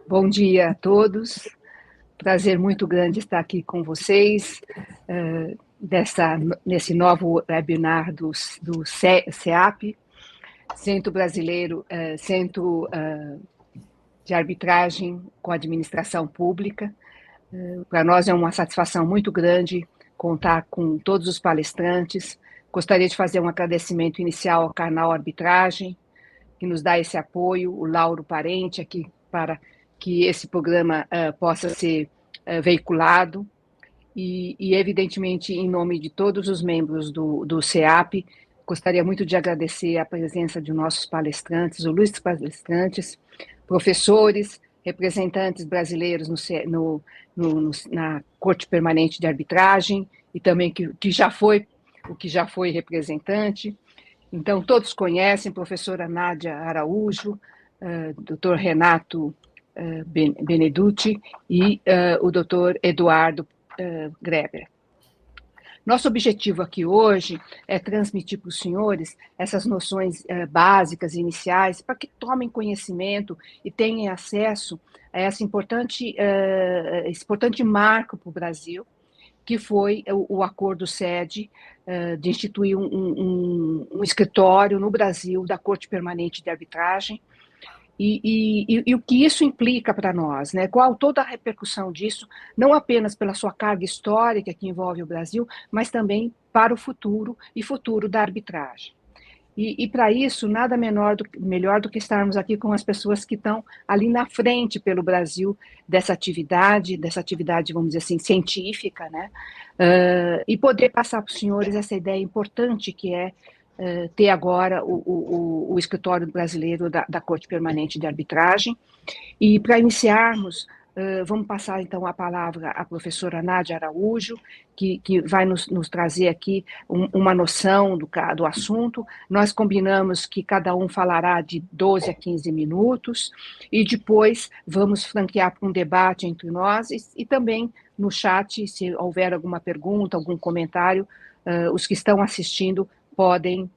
Bom dia a todos. Prazer muito grande estar aqui com vocês nesse novo webinar do CEAP, Centro Brasileiro, Centro de Arbitragem com Administração Pública. Para nós é uma satisfação muito grande contar com todos os palestrantes. Gostaria de fazer um agradecimento inicial ao canal Arbitragem, que nos dá esse apoio, o Lauro Parente, aqui para que esse programa possa ser veiculado, e, evidentemente, em nome de todos os membros do CEAP, gostaria muito de agradecer a presença de nossos palestrantes, ilustres palestrantes, professores, representantes brasileiros na Corte Permanente de Arbitragem, e também o que já foi representante. Então, todos conhecem, professora Nádia Araújo, doutor Renato Benedutti e o doutor Eduardo Greber. Nosso objetivo aqui hoje é transmitir para os senhores essas noções básicas, iniciais, para que tomem conhecimento e tenham acesso a esse importante marco para o Brasil, que foi o acordo SEDE de instituir um escritório no Brasil da Corte Permanente de Arbitragem, e o que isso implica para nós, né? Qual toda a repercussão disso, não apenas pela sua carga histórica que envolve o Brasil, mas também para o futuro da arbitragem. E para isso, nada melhor do que estarmos aqui com as pessoas que estão ali na frente pelo Brasil dessa atividade, vamos dizer assim, científica, né? E poder passar para os senhores essa ideia importante que é ter agora o escritório brasileiro da Corte Permanente de Arbitragem. E para iniciarmos, vamos passar então a palavra à professora Nádia Araújo, que vai nos trazer aqui uma noção do assunto. Nós combinamos que cada um falará de 12 a 15 minutos, e depois vamos franquear para um debate entre nós, e também no chat, se houver alguma pergunta, algum comentário, os que estão assistindo podem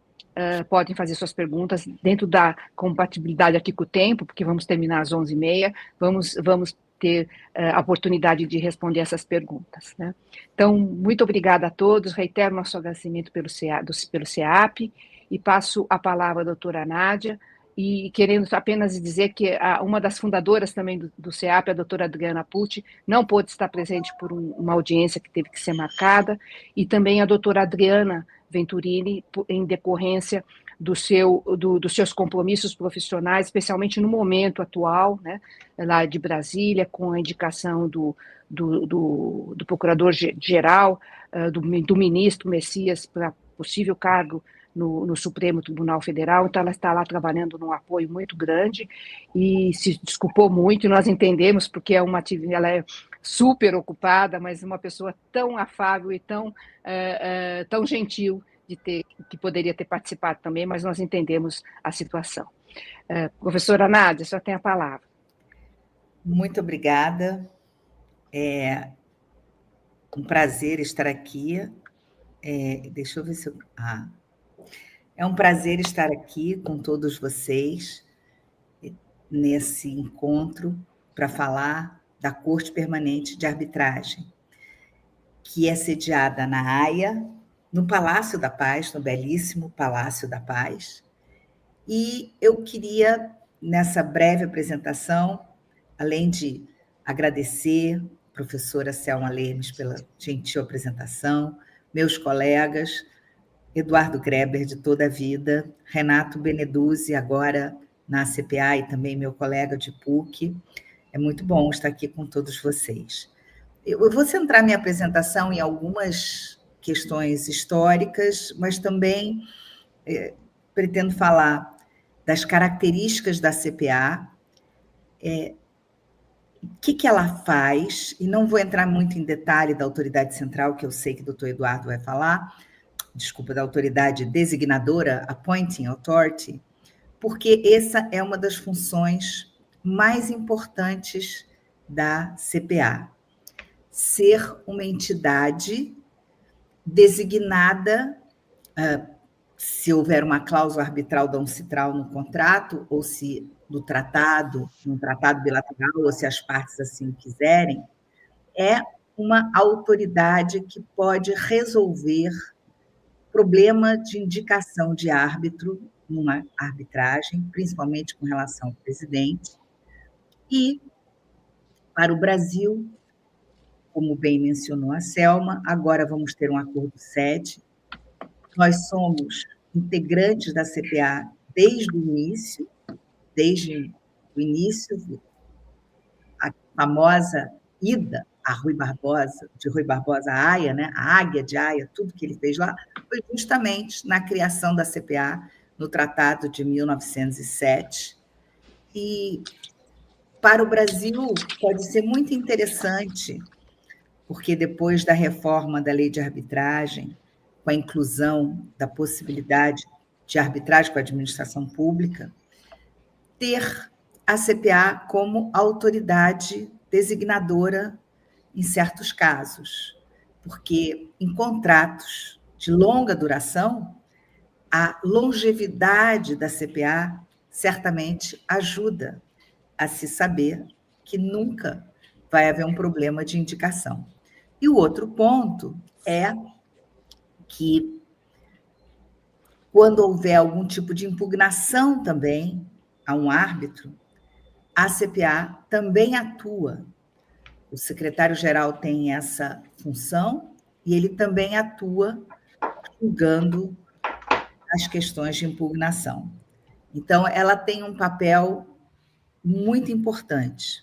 fazer suas perguntas dentro da compatibilidade aqui com o tempo, porque vamos terminar às 11h30, vamos ter a oportunidade de responder essas perguntas, né? Então, muito obrigada a todos, reitero nosso agradecimento pelo CEAP, e passo a palavra à doutora Nádia, e querendo apenas dizer que uma das fundadoras também do CEAP, a doutora Adriana Pucci, não pôde estar presente por uma audiência que teve que ser marcada, e também a doutora Adriana Venturini, em decorrência dos seus compromissos profissionais, especialmente no momento atual, né, lá de Brasília, com a indicação do procurador-geral, do ministro Messias, para possível cargo no Supremo Tribunal Federal. Então, ela está lá trabalhando num apoio muito grande e se desculpou muito, e nós entendemos, porque ela é super ocupada, mas uma pessoa tão afável e tão gentil que poderia ter participado também, mas nós entendemos a situação. Professora Nádia, só tem a palavra. Muito obrigada. É um prazer estar aqui. Deixa eu ver se eu... É um prazer estar aqui com todos vocês nesse encontro para falar da Corte Permanente de Arbitragem, que é sediada na Haia, no Palácio da Paz, no belíssimo Palácio da Paz. E eu queria, nessa breve apresentação, além de agradecer a professora Selma Lemes pela gentil apresentação, meus colegas, Eduardo Greber, de toda a vida, Renato Benedutti, agora na CPA, e também meu colega de PUC. É muito bom estar aqui com todos vocês. Eu vou centrar minha apresentação em algumas questões históricas, mas também pretendo falar das características da CPA, o que ela faz, e não vou entrar muito em detalhe da autoridade central, que eu sei que o doutor Eduardo vai falar, da autoridade designadora, appointing authority, porque essa é uma das funções mais importantes da CPA. Ser uma entidade designada, se houver uma cláusula arbitral não citral no contrato, ou se do tratado, num tratado bilateral, ou se as partes assim quiserem, é uma autoridade que pode resolver problema de indicação de árbitro numa arbitragem, principalmente com relação ao presidente. E, para o Brasil, como bem mencionou a Selma, agora vamos ter um acordo 7. Nós somos integrantes da CPA desde o início, a famosa ida a Rui Barbosa, de Rui Barbosa à Haia, né? A Águia de Haia, tudo que ele fez lá, foi justamente na criação da CPA, no Tratado de 1907. E, para o Brasil, pode ser muito interessante, porque depois da reforma da lei de arbitragem, com a inclusão da possibilidade de arbitragem com a administração pública, ter a CPA como autoridade designadora em certos casos, porque em contratos de longa duração, a longevidade da CPA certamente ajuda a se saber que nunca vai haver um problema de indicação. E o outro ponto é que, quando houver algum tipo de impugnação também a um árbitro, a CPA também atua. O secretário-geral tem essa função e ele também atua julgando as questões de impugnação. Então, ela tem um papel muito importante.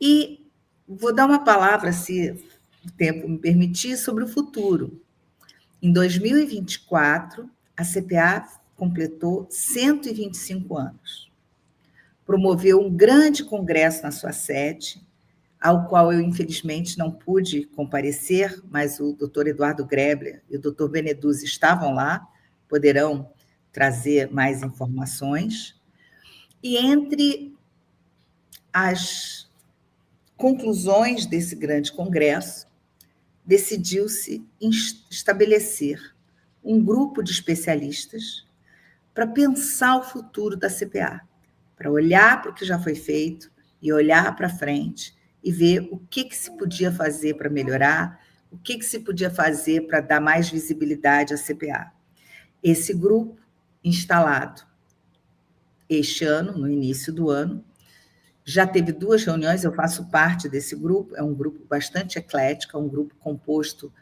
E vou dar uma palavra, se o tempo me permitir, sobre o futuro. Em 2024, a CPA completou 125 anos. Promoveu um grande congresso na sua sede, ao qual eu, infelizmente, não pude comparecer, mas o doutor Eduardo Grebler e o doutor Beneduzzi estavam lá, poderão trazer mais informações. E entre as conclusões desse grande congresso, decidiu-se estabelecer um grupo de especialistas para pensar o futuro da CPA, para olhar para o que já foi feito e olhar para frente e ver o que se podia fazer para melhorar, o que se podia fazer para dar mais visibilidade à CPA. Esse grupo, instalado este ano, no início do ano, já teve 2 reuniões, eu faço parte desse grupo, é um grupo bastante eclético, é um grupo composto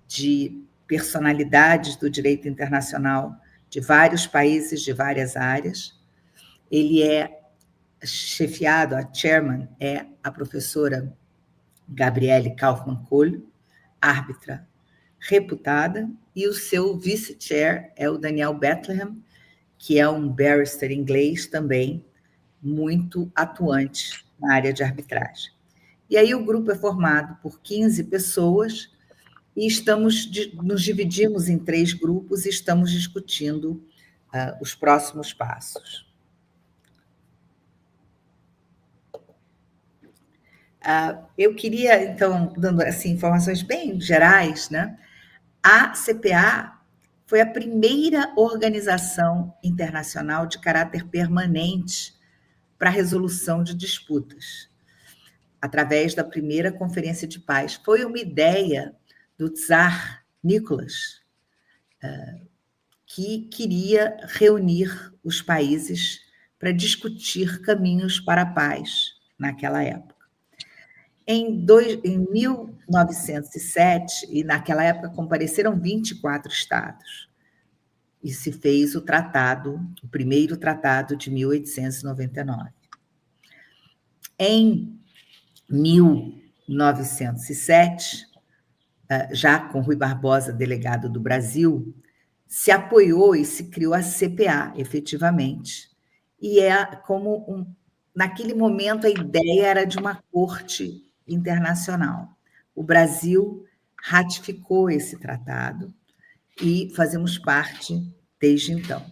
de personalidades do direito internacional de vários países, de várias áreas. Ele é chefiado, a chairman é a professora Gabriele Kaufmann-Coelho, árbitra reputada, e o seu vice-chair é o Daniel Bethlehem, que é um barrister inglês também, muito atuante na área de arbitragem. E aí o grupo é formado por 15 pessoas e nos dividimos em 3 grupos e estamos discutindo os próximos passos. Eu queria, então, dando assim, informações bem gerais, né? A CPA foi a primeira organização internacional de caráter permanente para a resolução de disputas, através da primeira Conferência de Paz. Foi uma ideia do Tsar Nicolas, que queria reunir os países para discutir caminhos para a paz naquela época. Em 1907, e naquela época compareceram 24 estados, e se fez o primeiro tratado de 1899. Em 1907, já com Rui Barbosa, delegado do Brasil, se apoiou e se criou a CPA, efetivamente. E naquele momento, a ideia era de uma corte internacional. O Brasil ratificou esse tratado e fazemos parte desde então.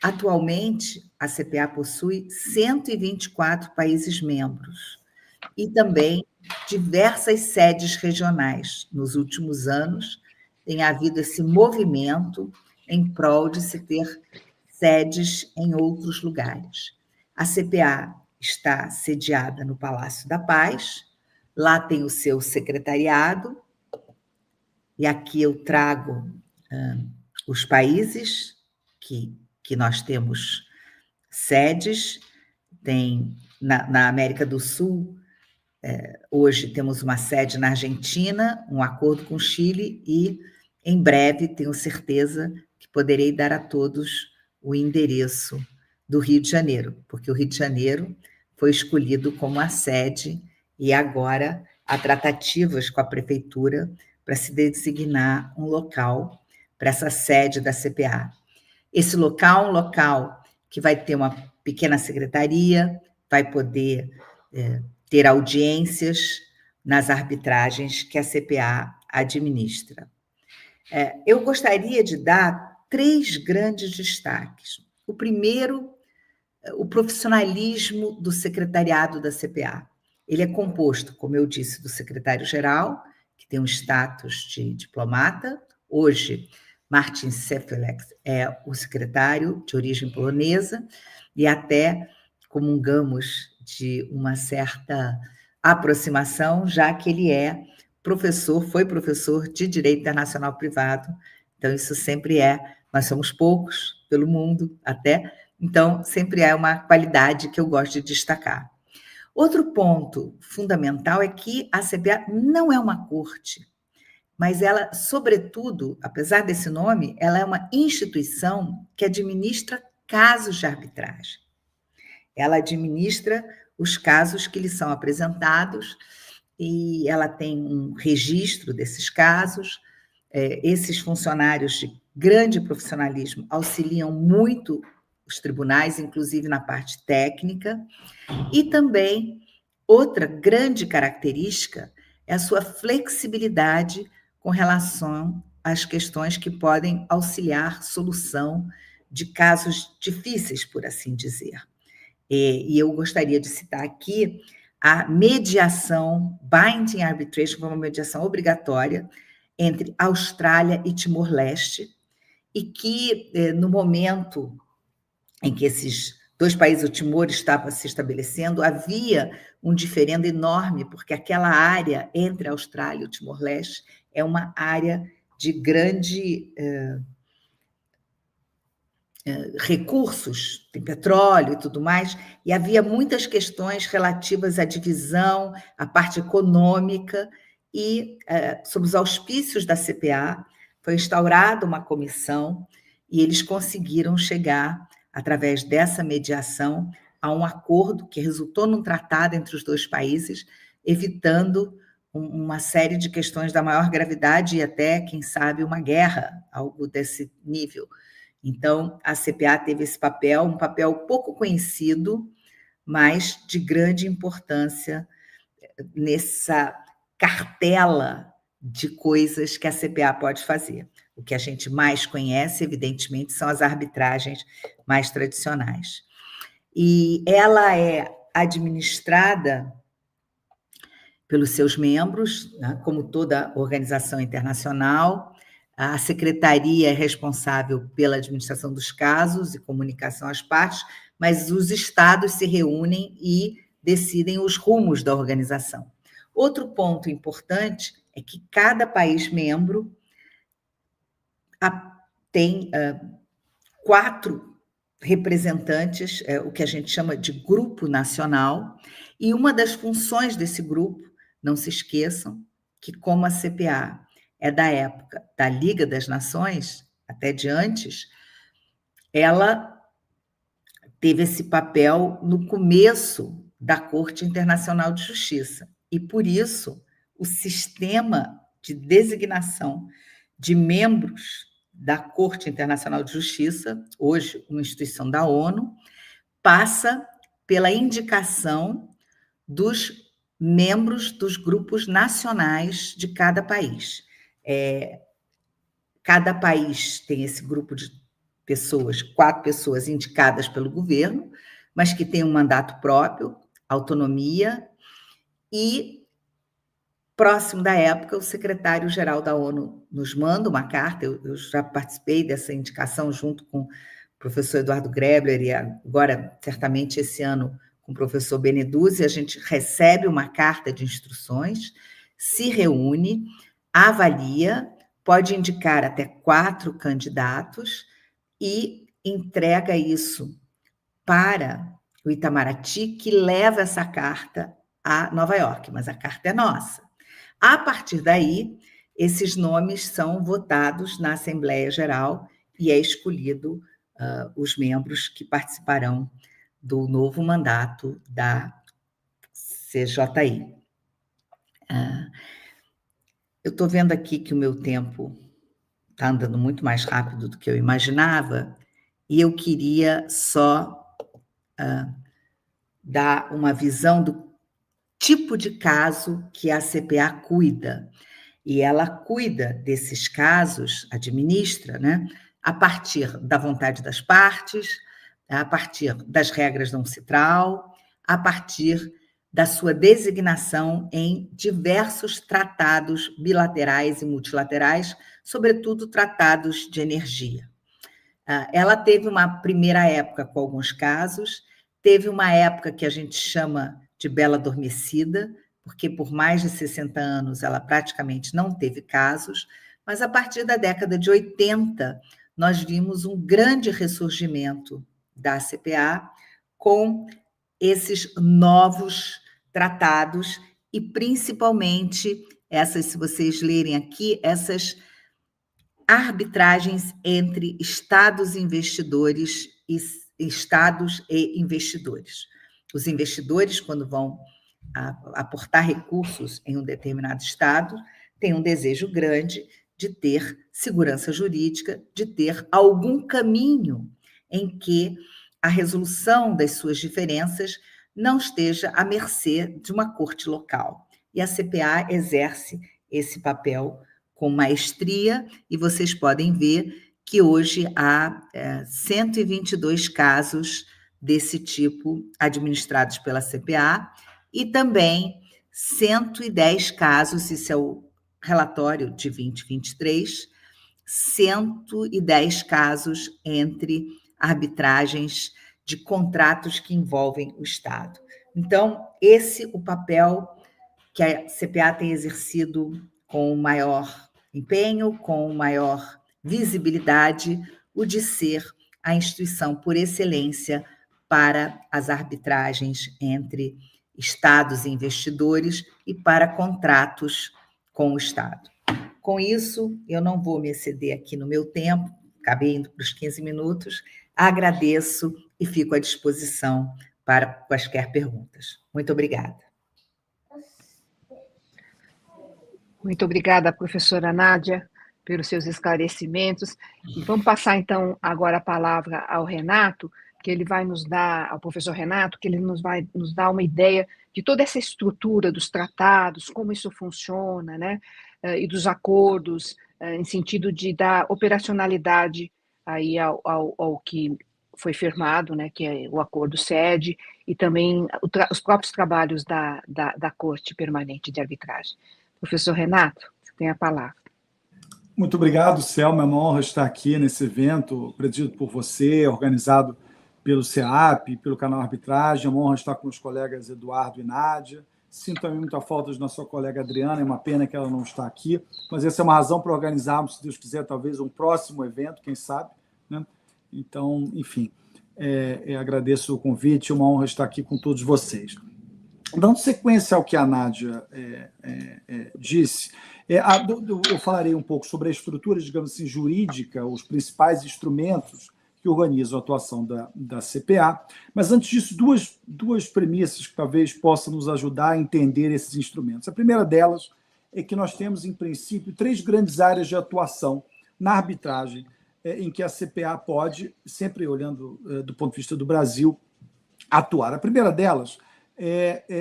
Atualmente, a CPA possui 124 países membros e também diversas sedes regionais. Nos últimos anos, tem havido esse movimento em prol de se ter sedes em outros lugares. A CPA está sediada no Palácio da Paz, lá tem o seu secretariado, e aqui eu trago os países que nós temos sedes. Tem na América do Sul, hoje temos uma sede na Argentina, um acordo com o Chile, e em breve tenho certeza que poderei dar a todos o endereço do Rio de Janeiro, porque o Rio de Janeiro foi escolhido como a sede e agora há tratativas com a prefeitura para se designar um local para essa sede da CPA. Esse local é um local que vai ter uma pequena secretaria, vai poder ter audiências nas arbitragens que a CPA administra. Eu gostaria de dar 3 grandes destaques. O primeiro, o profissionalismo do secretariado da CPA. Ele é composto, como eu disse, do secretário-geral, que tem um status de diplomata. Hoje, Martin Sefilek é o secretário de origem polonesa, e até comungamos de uma certa aproximação, já que ele foi professor de Direito Internacional Privado. Então, isso sempre nós somos poucos pelo mundo até, então sempre é uma qualidade que eu gosto de destacar. Outro ponto fundamental é que a CPA não é uma corte, mas ela, sobretudo, apesar desse nome, ela é uma instituição que administra casos de arbitragem. Ela administra os casos que lhe são apresentados e ela tem um registro desses casos. Esses funcionários de grande profissionalismo auxiliam muito os tribunais, inclusive na parte técnica. E também, outra grande característica é a sua flexibilidade com relação às questões que podem auxiliar solução de casos difíceis, por assim dizer. E eu gostaria de citar aqui a mediação, Binding Arbitration, que é uma mediação obrigatória entre Austrália e Timor-Leste, e que, no momento em que esses 2 países, o Timor estava se estabelecendo, havia um diferendo enorme, porque aquela área entre a Austrália e o Timor-Leste é uma área de grande recursos, tem petróleo e tudo mais, e havia muitas questões relativas à divisão, à parte econômica, e, sob os auspícios da CPA, foi instaurada uma comissão, e eles conseguiram chegar, através dessa mediação, a um acordo que resultou num tratado entre os 2 países, evitando uma série de questões da maior gravidade e até, quem sabe, uma guerra, algo desse nível. Então, a CPA teve esse papel, um papel pouco conhecido, mas de grande importância nessa cartela de coisas que a CPA pode fazer. O que a gente mais conhece, evidentemente, são as arbitragens mais tradicionais. E ela é administrada pelos seus membros, né, como toda organização internacional. A secretaria é responsável pela administração dos casos e comunicação às partes, mas os estados se reúnem e decidem os rumos da organização. Outro ponto importante é que cada país membro tem 4 representantes, o que a gente chama de grupo nacional, e uma das funções desse grupo, não se esqueçam, que como a CPA é da época da Liga das Nações, até de antes, ela teve esse papel no começo da Corte Internacional de Justiça. E, por isso, o sistema de designação de membros da Corte Internacional de Justiça, hoje uma instituição da ONU, passa pela indicação dos membros dos grupos nacionais de cada país. Cada país tem esse grupo de pessoas, 4 pessoas indicadas pelo governo, mas que têm um mandato próprio, autonomia, e, próximo da época, o secretário-geral da ONU nos manda uma carta, eu já participei dessa indicação junto com professor Eduardo Grebler, e agora, certamente, esse ano, com o professor Beneduzzi, a gente recebe uma carta de instruções, se reúne, avalia, pode indicar até 4 candidatos e entrega isso para o Itamaraty, que leva essa carta a Nova York, mas a carta é nossa. A partir daí, esses nomes são votados na Assembleia Geral e é escolhido os membros que participarão do novo mandato da CJI. Eu estou vendo aqui que o meu tempo está andando muito mais rápido do que eu imaginava, e eu queria só dar uma visão do tipo de caso que a CPA cuida. E ela cuida desses casos, administra, né, a partir da vontade das partes, a partir das regras não citral, a partir da sua designação em diversos tratados bilaterais e multilaterais, sobretudo tratados de energia. Ela teve uma primeira época com alguns casos, teve uma época que a gente chama de bela adormecida, porque por mais de 60 anos ela praticamente não teve casos, mas a partir da década de 80 nós vimos um grande ressurgimento da CPA com esses novos tratados e principalmente essas, se vocês lerem aqui, essas arbitragens entre estados investidores e estados e investidores. Os investidores, quando vão aportar recursos em um determinado estado, têm um desejo grande de ter segurança jurídica, de ter algum caminho em que a resolução das suas diferenças não esteja à mercê de uma corte local. E a CPA exerce esse papel com maestria, e vocês podem ver que hoje há 122 casos desse tipo administrados pela CPA, e também 110 casos, isso é o relatório de 2023, 110 casos entre arbitragens de contratos que envolvem o Estado. Então, esse é o papel que a CPA tem exercido com maior empenho, com maior visibilidade, o de ser a instituição por excelência para as arbitragens entre estados e investidores e para contratos com o Estado. Com isso, eu não vou me exceder aqui no meu tempo, acabei indo para os 15 minutos, agradeço e fico à disposição para quaisquer perguntas. Muito obrigada. Muito obrigada, professora Nádia, pelos seus esclarecimentos. E vamos passar, então, agora a palavra ao Renato, que ele vai nos dar, ao professor Renato, que ele vai nos dar uma ideia de toda essa estrutura dos tratados, como isso funciona, né? E dos acordos, em sentido de dar operacionalidade aí ao que foi firmado, né? Que é o acordo sede, e também os próprios trabalhos da Corte Permanente de Arbitragem. Professor Renato, você tem a palavra. Muito obrigado, Selma. É uma honra estar aqui nesse evento, presidido por você, organizado pelo CEAP, pelo canal Arbitragem. É uma honra estar com os colegas Eduardo e Nádia. Sinto também muita falta de nossa colega Adriana, é uma pena que ela não está aqui, mas essa é uma razão para organizarmos, se Deus quiser, talvez um próximo evento, quem sabe, né? Então, enfim, agradeço o convite, é uma honra estar aqui com todos vocês. Dando sequência ao que a Nádia disse, eu falarei um pouco sobre a estrutura, digamos assim, jurídica, os principais instrumentos que organizam a atuação da CPA, mas antes disso, duas premissas que talvez possam nos ajudar a entender esses instrumentos. A primeira delas é que nós temos, em princípio, 3 grandes áreas de atuação na arbitragem, em que a CPA pode, sempre olhando do ponto de vista do Brasil, atuar. A primeira delas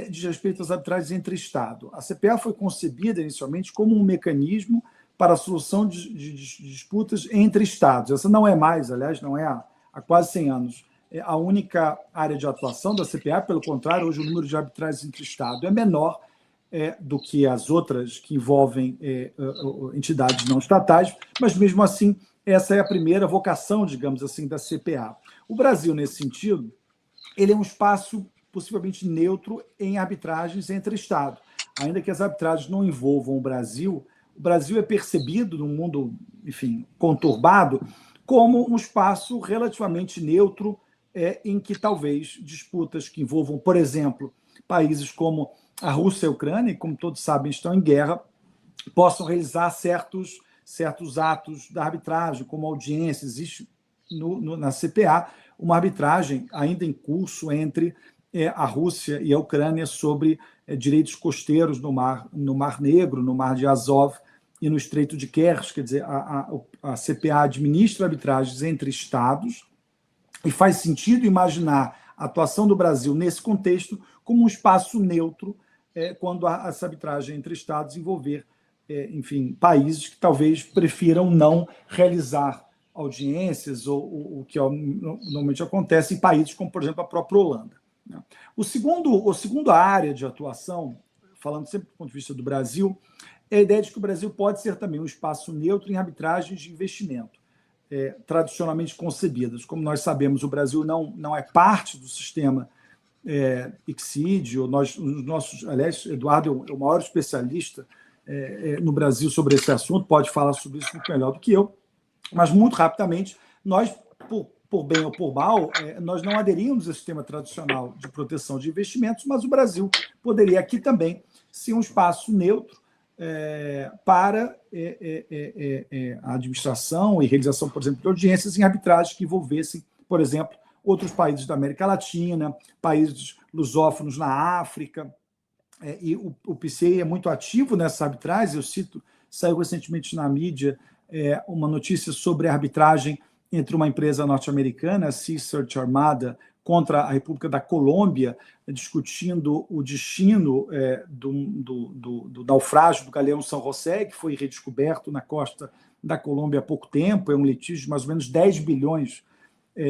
diz respeito às arbitragens entre Estado. A CPA foi concebida inicialmente como um mecanismo para a solução de disputas entre Estados. Essa não é mais, aliás, não é há quase 100 anos, a única área de atuação da CPA. Pelo contrário, hoje o número de arbitragens entre Estados é menor do que as outras que envolvem entidades não estatais, mas mesmo assim essa é a primeira vocação, digamos assim, da CPA. O Brasil, nesse sentido, ele é um espaço possivelmente neutro em arbitragens entre Estados. Ainda que as arbitragens não envolvam o Brasil é percebido no mundo, enfim, conturbado, como um espaço relativamente neutro, em que talvez disputas que envolvam, por exemplo, países como a Rússia e a Ucrânia, que, como todos sabem, estão em guerra, possam realizar certos atos da arbitragem, como audiência. Existe na CPA uma arbitragem ainda em curso entre a Rússia e a Ucrânia sobre direitos costeiros no Mar Negro, no Mar de Azov e no Estreito de Kerch. Quer dizer, a CPA administra arbitragens entre Estados e faz sentido imaginar a atuação do Brasil nesse contexto como um espaço neutro quando essa arbitragem entre Estados envolver, enfim, países que talvez prefiram não realizar audiências, ou o que normalmente acontece em países como, por exemplo, a própria Holanda. A segunda área de atuação, falando sempre do ponto de vista do Brasil, é a ideia de que o Brasil pode ser também um espaço neutro em arbitragens de investimento, tradicionalmente concebidas. Como nós sabemos, o Brasil não é parte do sistema ICSID. Aliás, Eduardo é o maior especialista no Brasil sobre esse assunto, pode falar sobre isso muito melhor do que eu, mas muito rapidamente, nós, por bem ou por mal, nós não aderimos ao sistema tradicional de proteção de investimentos, mas o Brasil poderia aqui também ser um espaço neutro para a administração e realização, por exemplo, de audiências em arbitragens que envolvessem, por exemplo, outros países da América Latina, países lusófonos na África, e o PCA é muito ativo nessa arbitragem. Eu cito, saiu recentemente na mídia uma notícia sobre a arbitragem entre uma empresa norte-americana, a Sea Search Armada, contra a República da Colômbia, discutindo o destino do naufrágio do galeão São José, que foi redescoberto na costa da Colômbia há pouco tempo. É um litígio de mais ou menos 10 bilhões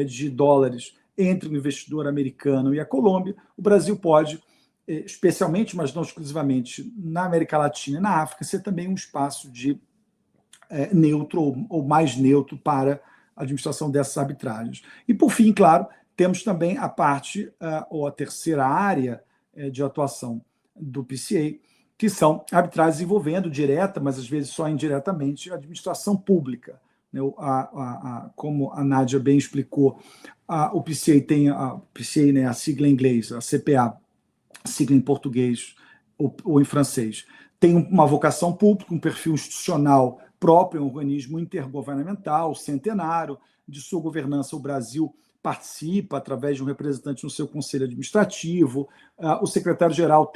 de dólares entre o investidor americano e a Colômbia. O Brasil pode, especialmente, mas não exclusivamente, na América Latina e na África, ser também um espaço de neutro ou mais neutro para a administração dessas arbitragens. E, por fim, claro, temos também a parte, ou a terceira área de atuação do PCA, que são arbitragens envolvendo direta, mas às vezes só indiretamente, a administração pública. Como a Nádia bem explicou, o PCA tem a sigla em inglês, a CPA, sigla em português ou em francês, tem uma vocação pública, um perfil institucional próprio, é um organismo intergovernamental, centenário. De sua governança, o Brasil participa através de um representante no seu conselho administrativo. O secretário-geral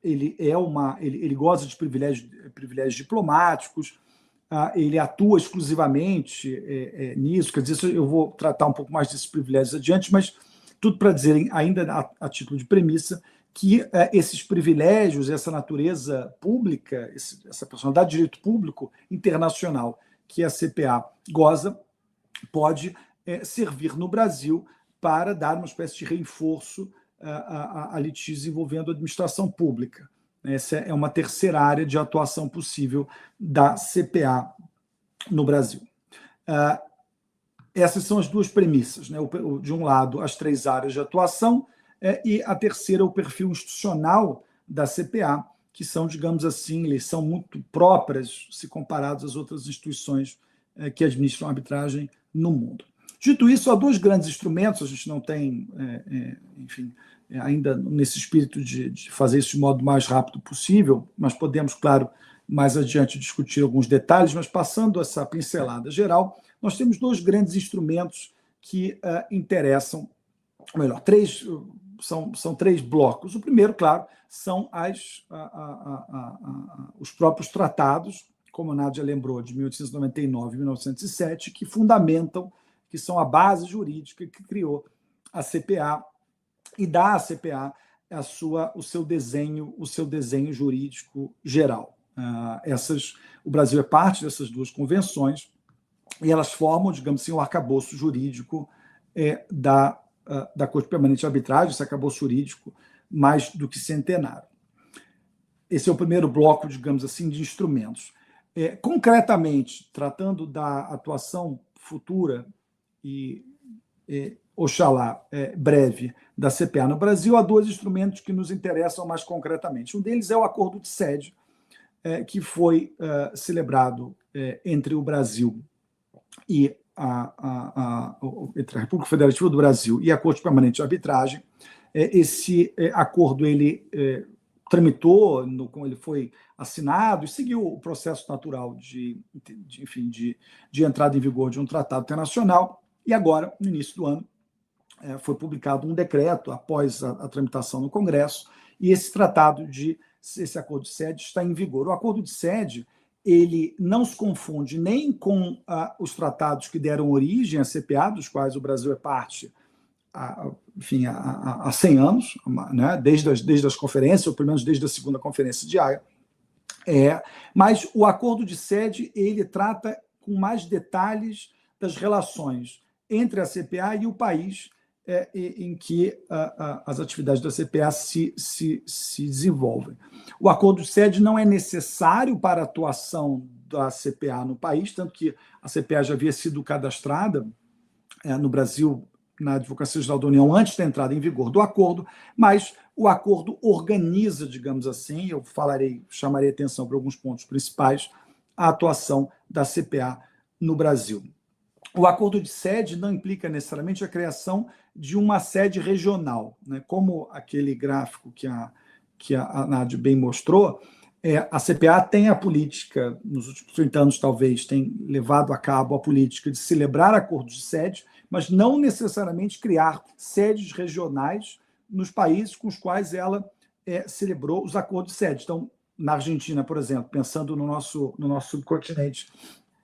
ele goza de privilégios diplomáticos. Ele atua exclusivamente nisso. Quer dizer, eu vou tratar um pouco mais desses privilégios adiante, mas tudo para dizer, ainda a título de premissa, que esses privilégios, essa natureza pública, essa personalidade de direito público internacional que a CPA goza, pode servir no Brasil para dar uma espécie de reforço a litígios envolvendo a administração pública. Essa é uma terceira área de atuação possível da CPA no Brasil. Essas são as duas premissas, né? De um lado, as três áreas de atuação, e a terceira, o perfil institucional da CPA, que são, digamos assim, eles são muito próprias se comparados às outras instituições que administram arbitragem no mundo. Dito isso, há dois grandes instrumentos. A gente não tem, enfim, ainda nesse espírito de fazer isso de modo mais rápido possível, mas podemos, claro, mais adiante discutir alguns detalhes. Mas passando essa pincelada geral, nós temos dois grandes instrumentos que interessam, ou melhor, são três blocos. O primeiro, claro, são os próprios tratados, como a Nádia lembrou, de 1899 e 1907, que fundamentam, que são a base jurídica que criou a CPA e dá à CPA o seu desenho jurídico geral. O Brasil é parte dessas duas convenções e elas formam, digamos assim, o arcabouço jurídico da Corte Permanente de Arbitragem, esse arcabouço jurídico mais do que centenário. Esse é o primeiro bloco, digamos assim, de instrumentos. Concretamente, tratando da atuação futura e oxalá breve da CPA no Brasil, há dois instrumentos que nos interessam mais concretamente. Um deles é o Acordo de Sede, que foi celebrado entre o Brasil e entre a República Federativa do Brasil e a Corte Permanente de Arbitragem. Esse acordo ele tramitou, ele foi assinado e seguiu o processo natural de entrada em vigor de um tratado internacional. E agora, no início do ano, foi publicado um decreto após a tramitação no Congresso, e esse esse acordo de sede está em vigor. O acordo de sede ele não se confunde nem com os tratados que deram origem à CPA, dos quais o Brasil é parte há 100 anos, né, desde as conferências, ou pelo menos desde a segunda conferência de Haia. Mas o acordo de sede ele trata com mais detalhes das relações entre a CPA e o país em que as atividades da CPA se desenvolvem. O acordo de sede não é necessário para a atuação da CPA no país, tanto que a CPA já havia sido cadastrada no Brasil na Advocacia Geral da União antes da entrada em vigor do acordo, mas o acordo organiza, digamos assim, eu chamarei atenção para alguns pontos principais, a atuação da CPA no Brasil. O acordo de sede não implica necessariamente a criação de uma sede regional, né? Como aquele gráfico que a Nádia bem mostrou, a CPA tem a política, nos últimos 30 anos talvez, tem levado a cabo a política de celebrar acordos de sede, mas não necessariamente criar sedes regionais nos países com os quais ela celebrou os acordos de sede. Então, na Argentina, por exemplo, pensando no nosso subcontinente,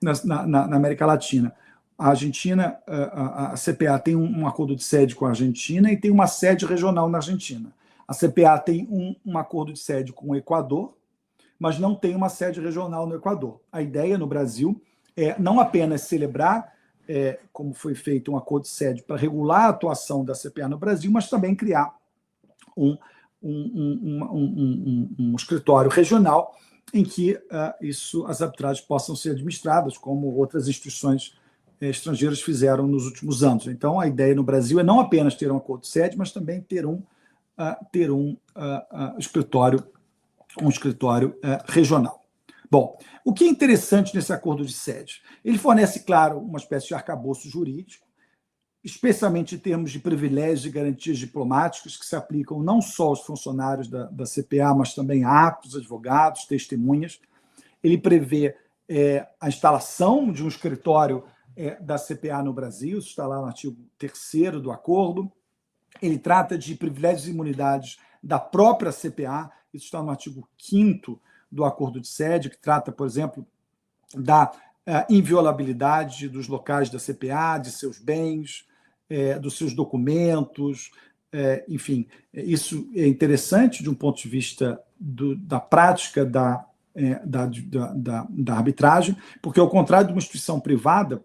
na América Latina, a Argentina, a CPA tem um acordo de sede com a Argentina e tem uma sede regional na Argentina. A CPA tem um acordo de sede com o Equador, mas não tem uma sede regional no Equador. A ideia no Brasil é não apenas celebrar, como foi feito, um acordo de sede para regular a atuação da CPA no Brasil, mas também criar um escritório regional em que as arbitragens possam ser administradas, como outras instituições estrangeiras fizeram nos últimos anos. Então, a ideia no Brasil é não apenas ter um acordo de sede, mas também ter um escritório regional. Bom, o que é interessante nesse acordo de sede? Ele fornece, claro, uma espécie de arcabouço jurídico, especialmente em termos de privilégios e garantias diplomáticas que se aplicam não só aos funcionários da CPA, mas também a árbitros, advogados, testemunhas. Ele prevê a instalação de um escritório da CPA no Brasil, isso está lá no artigo 3º do acordo. Ele trata de privilégios e imunidades da própria CPA, isso está no artigo 5º do acordo de sede, que trata, por exemplo, da inviolabilidade dos locais da CPA, de seus bens, dos seus documentos, enfim. Isso é interessante de um ponto de vista da prática da arbitragem, porque, ao contrário de uma instituição privada,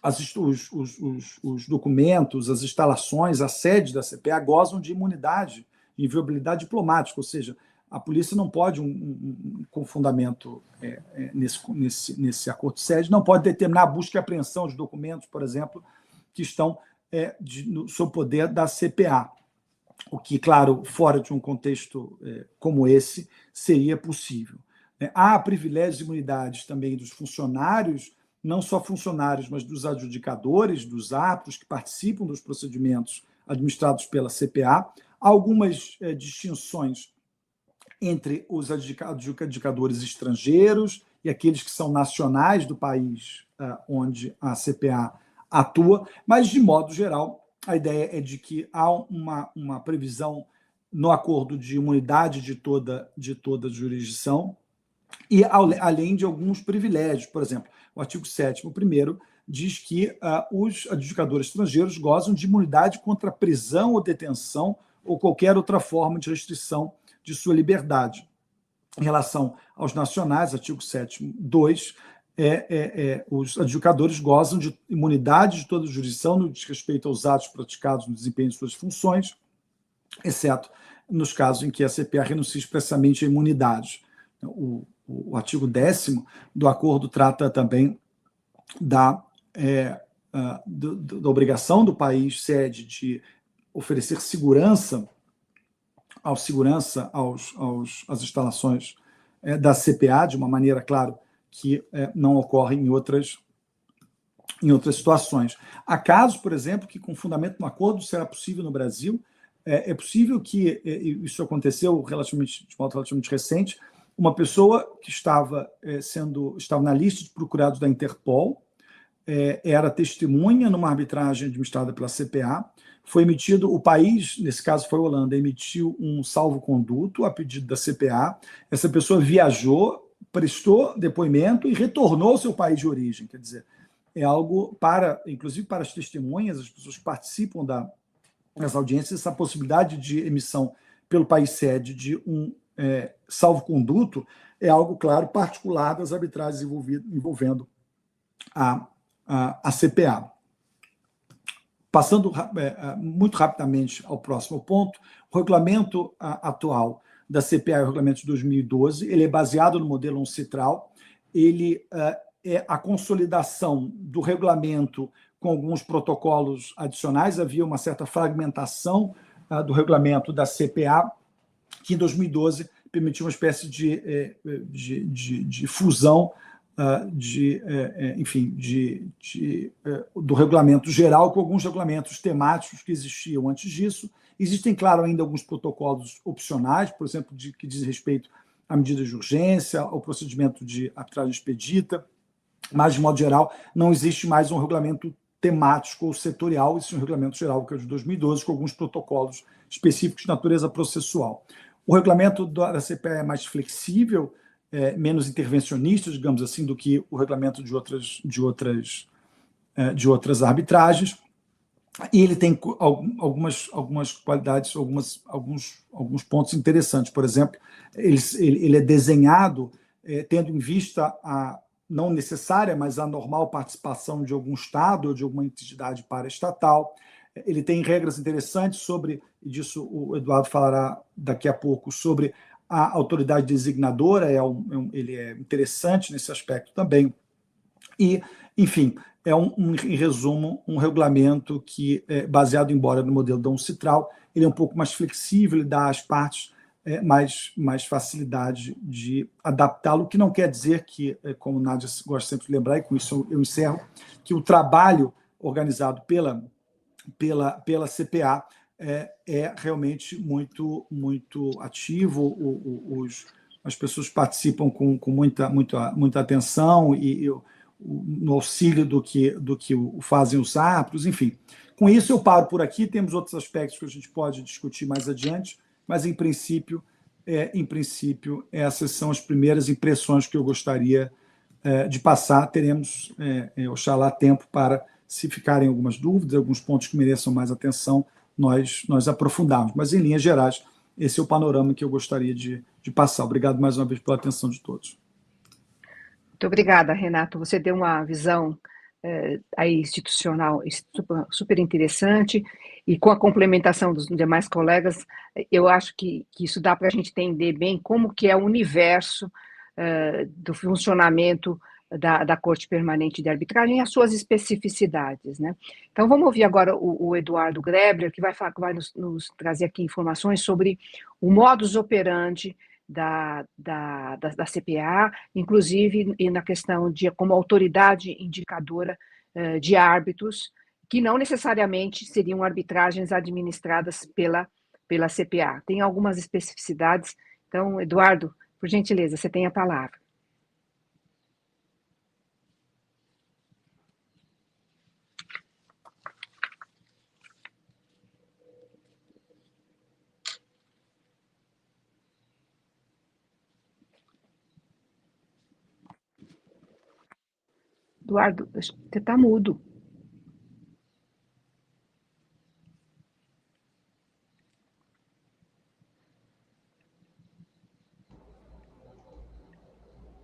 os documentos, as instalações, a sede da CPA gozam de imunidade, de inviolabilidade diplomática, ou seja, a polícia não pode, com fundamento nesse acordo de sede, não pode determinar a busca e apreensão de documentos, por exemplo, que estão sob poder da CPA, o que, claro, fora de um contexto como esse, seria possível. Há privilégios e imunidades também dos funcionários, não só funcionários, mas dos adjudicadores, dos árbitros que participam dos procedimentos administrados pela CPA. Há algumas distinções entre os adjudicadores estrangeiros e aqueles que são nacionais do país onde a CPA atua, mas, de modo geral, a ideia é de que há uma previsão no acordo de imunidade de toda jurisdição, e além de alguns privilégios. Por exemplo, o artigo 7º, primeiro, diz que os adjudicadores estrangeiros gozam de imunidade contra prisão ou detenção ou qualquer outra forma de restrição de sua liberdade. Em relação aos nacionais, artigo 7º, 2, os adjudicadores gozam de imunidade de toda jurisdição no que diz respeito aos atos praticados no desempenho de suas funções, exceto nos casos em que a CPA renuncia expressamente à imunidade. O o artigo 10º do acordo trata também da obrigação do país sede de oferecer segurança às instalações da CPA, de uma maneira, claro, que não ocorre em outras situações. Há casos, por exemplo, que com fundamento no acordo será possível no Brasil. É possível que isso aconteceu de modo relativamente recente, uma pessoa que estava na lista de procurados da Interpol, era testemunha numa arbitragem administrada pela CPA, foi emitido, o país, nesse caso foi a Holanda, emitiu um salvo-conduto a pedido da CPA, essa pessoa viajou, prestou depoimento e retornou ao seu país de origem, quer dizer, é algo inclusive para as testemunhas, as pessoas que participam das audiências, essa possibilidade de emissão pelo país sede de um salvo-conduto é algo, claro, particular das arbitragens envolvendo a CPA. Passando muito rapidamente ao próximo ponto, o regulamento atual da CPA é o regulamento de 2012, ele é baseado no modelo UNCITRAL, ele é a consolidação do regulamento com alguns protocolos adicionais, havia uma certa fragmentação do regulamento da CPA, que em 2012 permitiu uma espécie de fusão do regulamento geral com alguns regulamentos temáticos que existiam antes disso. Existem, claro, ainda alguns protocolos opcionais, por exemplo, que dizem respeito a medidas de urgência, ao procedimento de arbitragem expedita, mas, de modo geral, não existe mais um regulamento temático ou setorial, existe um regulamento geral, que é o de 2012, com alguns protocolos específicos de natureza processual. O regulamento da CPA é mais flexível, menos intervencionista, digamos assim, do que o regulamento de outras arbitragens, e ele tem algumas qualidades, alguns pontos interessantes. Por exemplo, ele é desenhado tendo em vista a não necessária, mas a normal participação de algum Estado ou de alguma entidade paraestatal. Ele tem regras interessantes sobre, e disso o Eduardo falará daqui a pouco, sobre a autoridade designadora, ele é interessante nesse aspecto também. E, enfim, em resumo, um regulamento que, baseado, embora no modelo da UNCITRAL, ele é um pouco mais flexível, ele dá às partes mais facilidade de adaptá-lo, que não quer dizer que, como Nádia gosta sempre de lembrar, e com isso eu encerro, que o trabalho organizado pela CPA é realmente muito ativo, as pessoas participam com muita atenção e no auxílio do que fazem os árbitros, enfim. Com isso, eu paro por aqui, temos outros aspectos que a gente pode discutir mais adiante, mas, em princípio, essas são as primeiras impressões que eu gostaria de passar. Teremos, oxalá, tempo para, se ficarem algumas dúvidas, alguns pontos que mereçam mais atenção, nós aprofundarmos. Mas, em linhas gerais, esse é o panorama que eu gostaria de passar. Obrigado mais uma vez pela atenção de todos. Muito obrigada, Renato. Você deu uma visão aí institucional super interessante, e com a complementação dos demais colegas, eu acho que isso dá para a gente entender bem como que é o universo do funcionamento da Corte Permanente de Arbitragem e as suas especificidades, né? Então, vamos ouvir agora o Eduardo Grebler, que vai nos trazer aqui informações sobre o modus operandi da CPA, inclusive na questão de como autoridade indicadora de árbitros, que não necessariamente seriam arbitragens administradas pela CPA. Tem algumas especificidades. Então, Eduardo, por gentileza, você tem a palavra. Eduardo, você está mudo.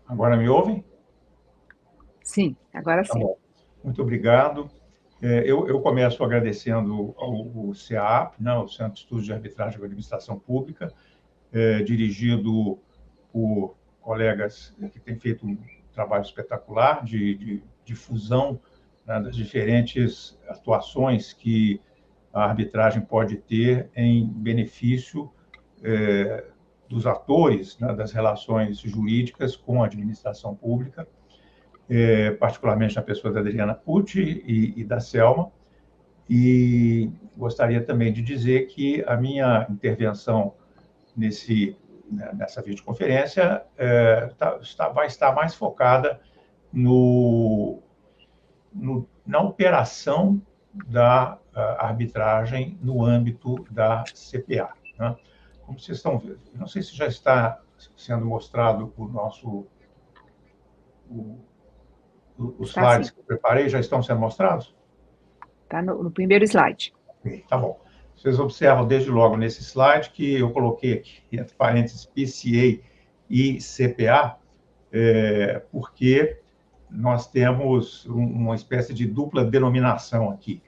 Agora me ouvem? Sim, agora sim. Tá bom. Muito obrigado. Eu começo agradecendo ao CEAP, né, o Centro de Estudos de Arbitragem e Administração Pública, dirigido por colegas que têm feito um trabalho espetacular de difusão, né, das diferentes atuações que a arbitragem pode ter em benefício dos atores, né, das relações jurídicas com a administração pública, particularmente na pessoa da Adriana Pucci e da Selma. E gostaria também de dizer que a minha intervenção nessa videoconferência vai estar mais focada na operação da arbitragem no âmbito da CPA, né? Como vocês estão vendo, não sei se já está sendo mostrado os slides que eu preparei, já estão sendo mostrados? Está no primeiro slide. Tá bom. Vocês observam desde logo nesse slide que eu coloquei aqui, entre parênteses, PCA e CPA, porque nós temos uma espécie de dupla denominação aqui.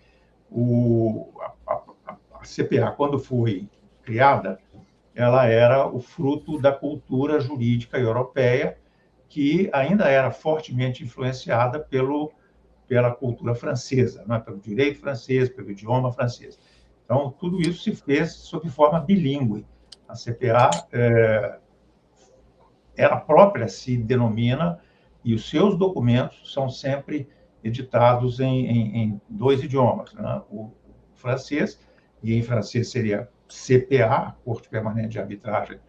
A CPA, quando foi criada, ela era o fruto da cultura jurídica europeia, que ainda era fortemente influenciada pela cultura francesa, né? Pelo direito francês, pelo idioma francês. Então, tudo isso se fez sob forma bilíngue. A CPA, ela própria se denomina, e os seus documentos são sempre editados em dois idiomas, né? O francês, e em francês seria CPA, Corte Permanente de Arbitragem.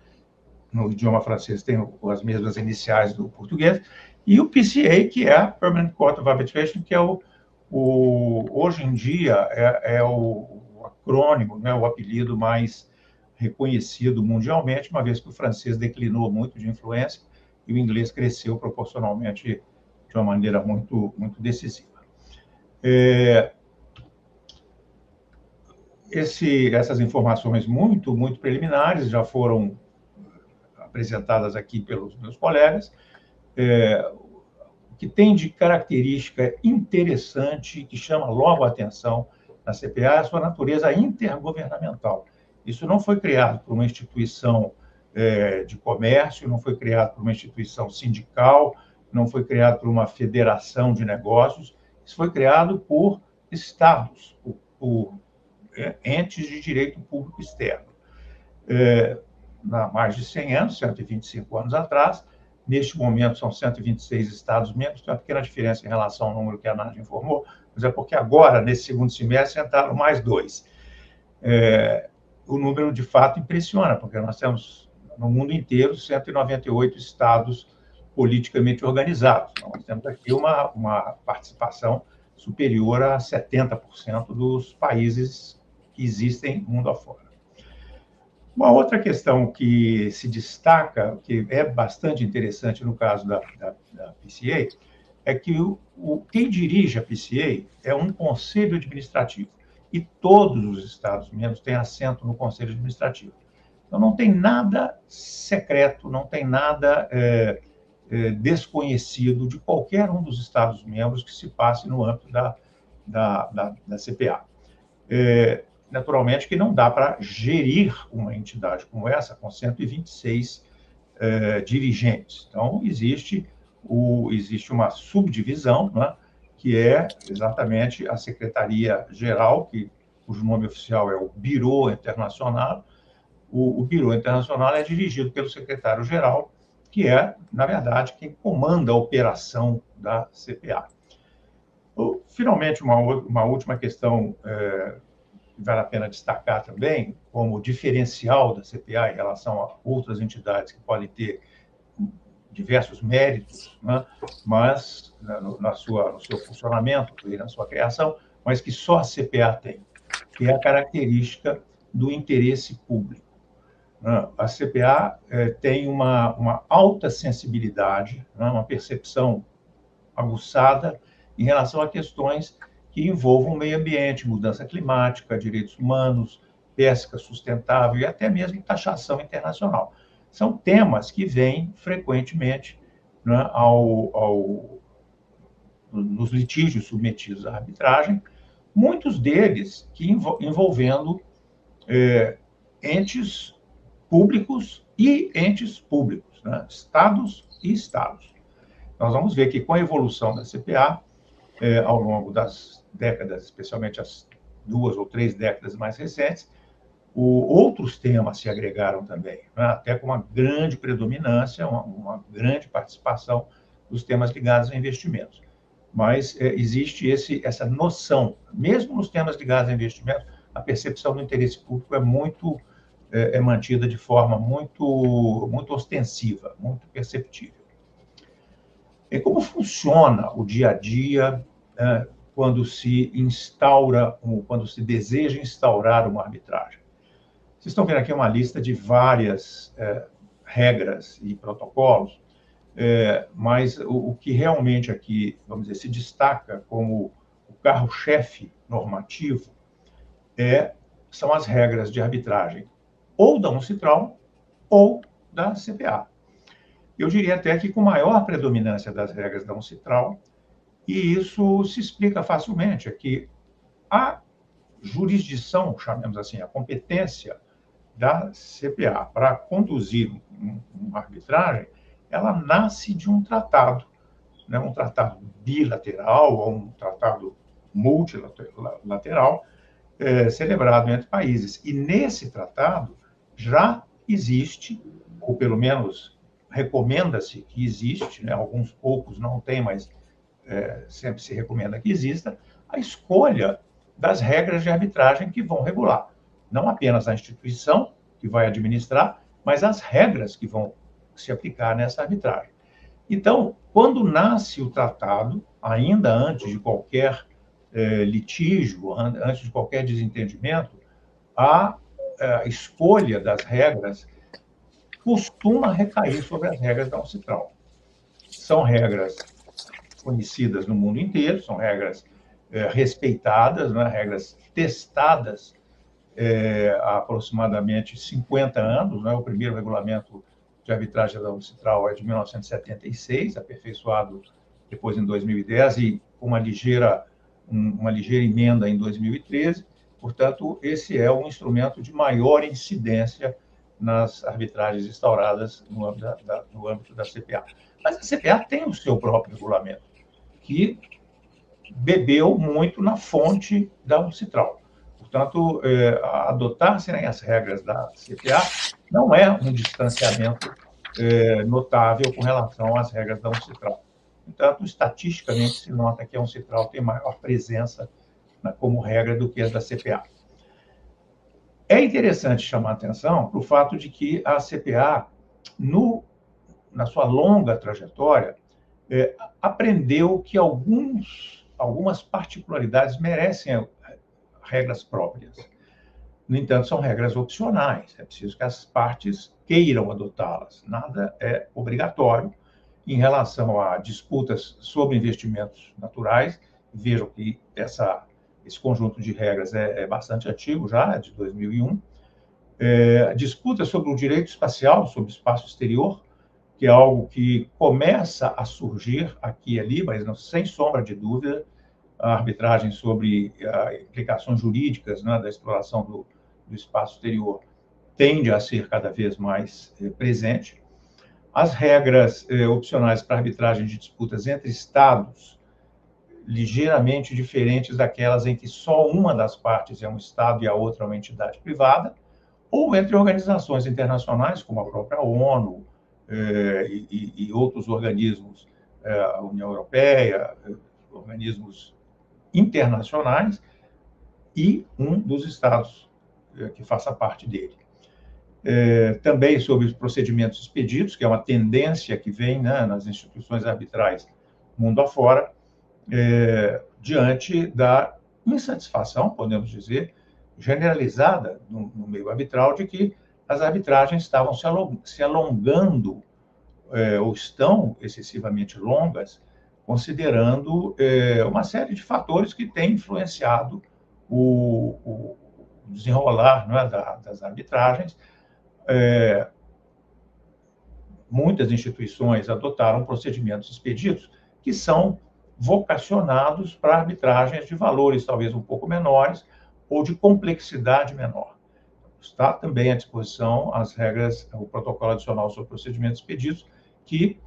No idioma francês tem as mesmas iniciais do português, e o PCA, que é Permanent Court of Arbitration, que é hoje em dia é o acrônimo, né, o apelido mais reconhecido mundialmente, uma vez que o francês declinou muito de influência e o inglês cresceu proporcionalmente de uma maneira muito, muito decisiva. Essas informações muito, muito preliminares já foram apresentadas aqui pelos meus colegas. O que tem de característica interessante, que chama logo a atenção na CPA, é a sua natureza intergovernamental. Isso não foi criado por uma instituição de comércio, não foi criado por uma instituição sindical, não foi criado por uma federação de negócios, isso foi criado por estados, por entes de direito público externo. Há mais de 100 anos, 125 anos atrás, neste momento são 126 Estados-membros, tem uma pequena diferença em relação ao número que a Nádia informou, mas é porque agora, nesse segundo semestre, entraram mais 2. O número, de fato, impressiona, porque nós temos, no mundo inteiro, 198 estados politicamente organizados. Então, nós temos aqui uma participação superior a 70% dos países que existem mundo afora. Uma outra questão que se destaca, que é bastante interessante no caso da PCA, é que quem dirige a PCA é um conselho administrativo, e todos os Estados-membros têm assento no conselho administrativo. Então, não tem nada secreto, não tem nada desconhecido de qualquer um dos Estados-membros que se passe no âmbito da CPA. Naturalmente que não dá para gerir uma entidade como essa com 126 dirigentes. Então, existe uma subdivisão, né, que é exatamente a Secretaria-Geral, cujo nome oficial é o Bureau International. O Bureau International é dirigido pelo secretário-geral, que é, na verdade, quem comanda a operação da CPA. Finalmente, uma última questão que vale a pena destacar também, como diferencial da CPA em relação a outras entidades que podem ter diversos méritos, né, mas no seu funcionamento e na sua criação, mas que só a CPA tem, que é a característica do interesse público. A CPA tem uma alta sensibilidade, né, uma percepção aguçada em relação a questões que envolvam o meio ambiente, mudança climática, direitos humanos, pesca sustentável e até mesmo taxação internacional. São temas que vêm frequentemente, né, nos litígios submetidos à arbitragem, muitos deles que envolvendo entes públicos e entes públicos. investimentos, né? Estados e estados. Nós vamos ver que com a evolução da CPA, ao longo das décadas, especialmente as 2 ou 3 décadas mais recentes, outros temas se agregaram também, né? Até com uma grande predominância, uma grande participação dos temas ligados a investimentos. Mas existe essa noção, mesmo nos temas ligados a investimentos, a percepção do interesse público é mantida de forma muito ostensiva, muito perceptível. E como funciona o dia a dia quando se deseja instaurar uma arbitragem? Vocês estão vendo aqui uma lista de várias regras e protocolos, mas o que realmente aqui, vamos dizer, se destaca como o carro-chefe normativo são as regras de arbitragem, ou da Uncitral ou da CPA. Eu diria até que com maior predominância das regras da Uncitral, e isso se explica facilmente, é que a jurisdição, chamemos assim, a competência da CPA para conduzir uma arbitragem, ela nasce de um tratado, né, um tratado bilateral ou um tratado multilateral celebrado entre países. E nesse tratado já existe, ou pelo menos recomenda-se que existe, né, alguns poucos não tem, mas sempre se recomenda que exista, a escolha das regras de arbitragem que vão regular. Não apenas a instituição que vai administrar, mas as regras que vão se aplicar nessa arbitragem. Então, quando nasce o tratado, ainda antes de qualquer litígio, antes de qualquer desentendimento, a escolha das regras costuma recair sobre as regras da Uncitral. São regras conhecidas no mundo inteiro, são regras respeitadas, né, regras testadas há aproximadamente 50 anos. Né, o primeiro regulamento de arbitragem da Uncitral é de 1976, aperfeiçoado depois em 2010 e uma ligeira emenda em 2013. Portanto, esse é um instrumento de maior incidência nas arbitragens instauradas no âmbito da CPA. Mas a CPA tem o seu próprio regulamento, que bebeu muito na fonte da Uncitral. Portanto, adotar-se as regras da CPA não é um distanciamento notável com relação às regras da Uncitral. Portanto, estatisticamente, se nota que a Uncitral tem maior presença como regra do que a da CPA. É interessante chamar a atenção para o fato de que a CPA, na sua longa trajetória, aprendeu que algumas particularidades merecem regras próprias. No entanto, são regras opcionais. É preciso que as partes queiram adotá-las. Nada é obrigatório em relação a disputas sobre investimentos naturais. Vejam que esse conjunto de regras é bastante antigo, já é de 2001. Disputas sobre o direito espacial, sobre o espaço exterior, que é algo que começa a surgir aqui e ali, mas não, sem sombra de dúvida, a arbitragem sobre implicações jurídicas, né, da exploração do espaço exterior tende a ser cada vez mais presente. As regras opcionais para arbitragem de disputas entre estados, ligeiramente diferentes daquelas em que só uma das partes é um estado e a outra é uma entidade privada, ou entre organizações internacionais, como a própria ONU e outros organismos, a União Europeia, organismos internacionais, e um dos estados que faça parte dele. Também sobre os procedimentos expedidos, que é uma tendência que vem, né, nas instituições arbitrais mundo afora, diante da insatisfação, podemos dizer, generalizada no meio arbitral, de que as arbitragens estavam se alongando, ou estão excessivamente longas, considerando uma série de fatores que têm influenciado o desenrolar, não é, das arbitragens. Muitas instituições adotaram procedimentos expedidos que são vocacionados para arbitragens de valores talvez um pouco menores ou de complexidade menor. está também à disposição as regras, o protocolo adicional sobre procedimentos expedidos, que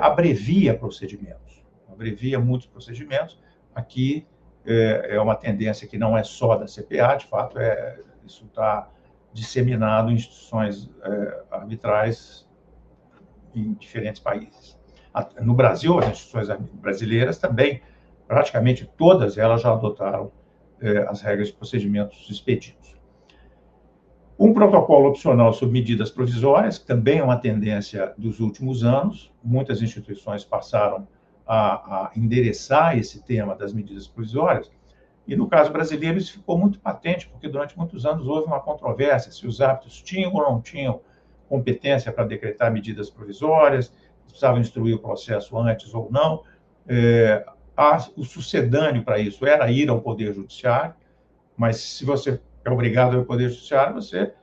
abrevia procedimentos, abrevia muitos procedimentos. Aqui é uma tendência que não é só da CPA, de fato, isso está disseminado em instituições arbitrais em diferentes países. No Brasil, as instituições brasileiras também, praticamente todas elas já adotaram as regras de procedimentos expedidos. Um protocolo opcional sobre medidas provisórias, que também é uma tendência dos últimos anos. Muitas instituições passaram a endereçar esse tema das medidas provisórias, e no caso brasileiro isso ficou muito patente, porque durante muitos anos houve uma controvérsia se os árbitros tinham ou não tinham competência para decretar medidas provisórias, precisavam instruir o processo antes ou não. O sucedâneo para isso era ir ao Poder Judiciário, mas se você é obrigado ao Poder Judiciário, você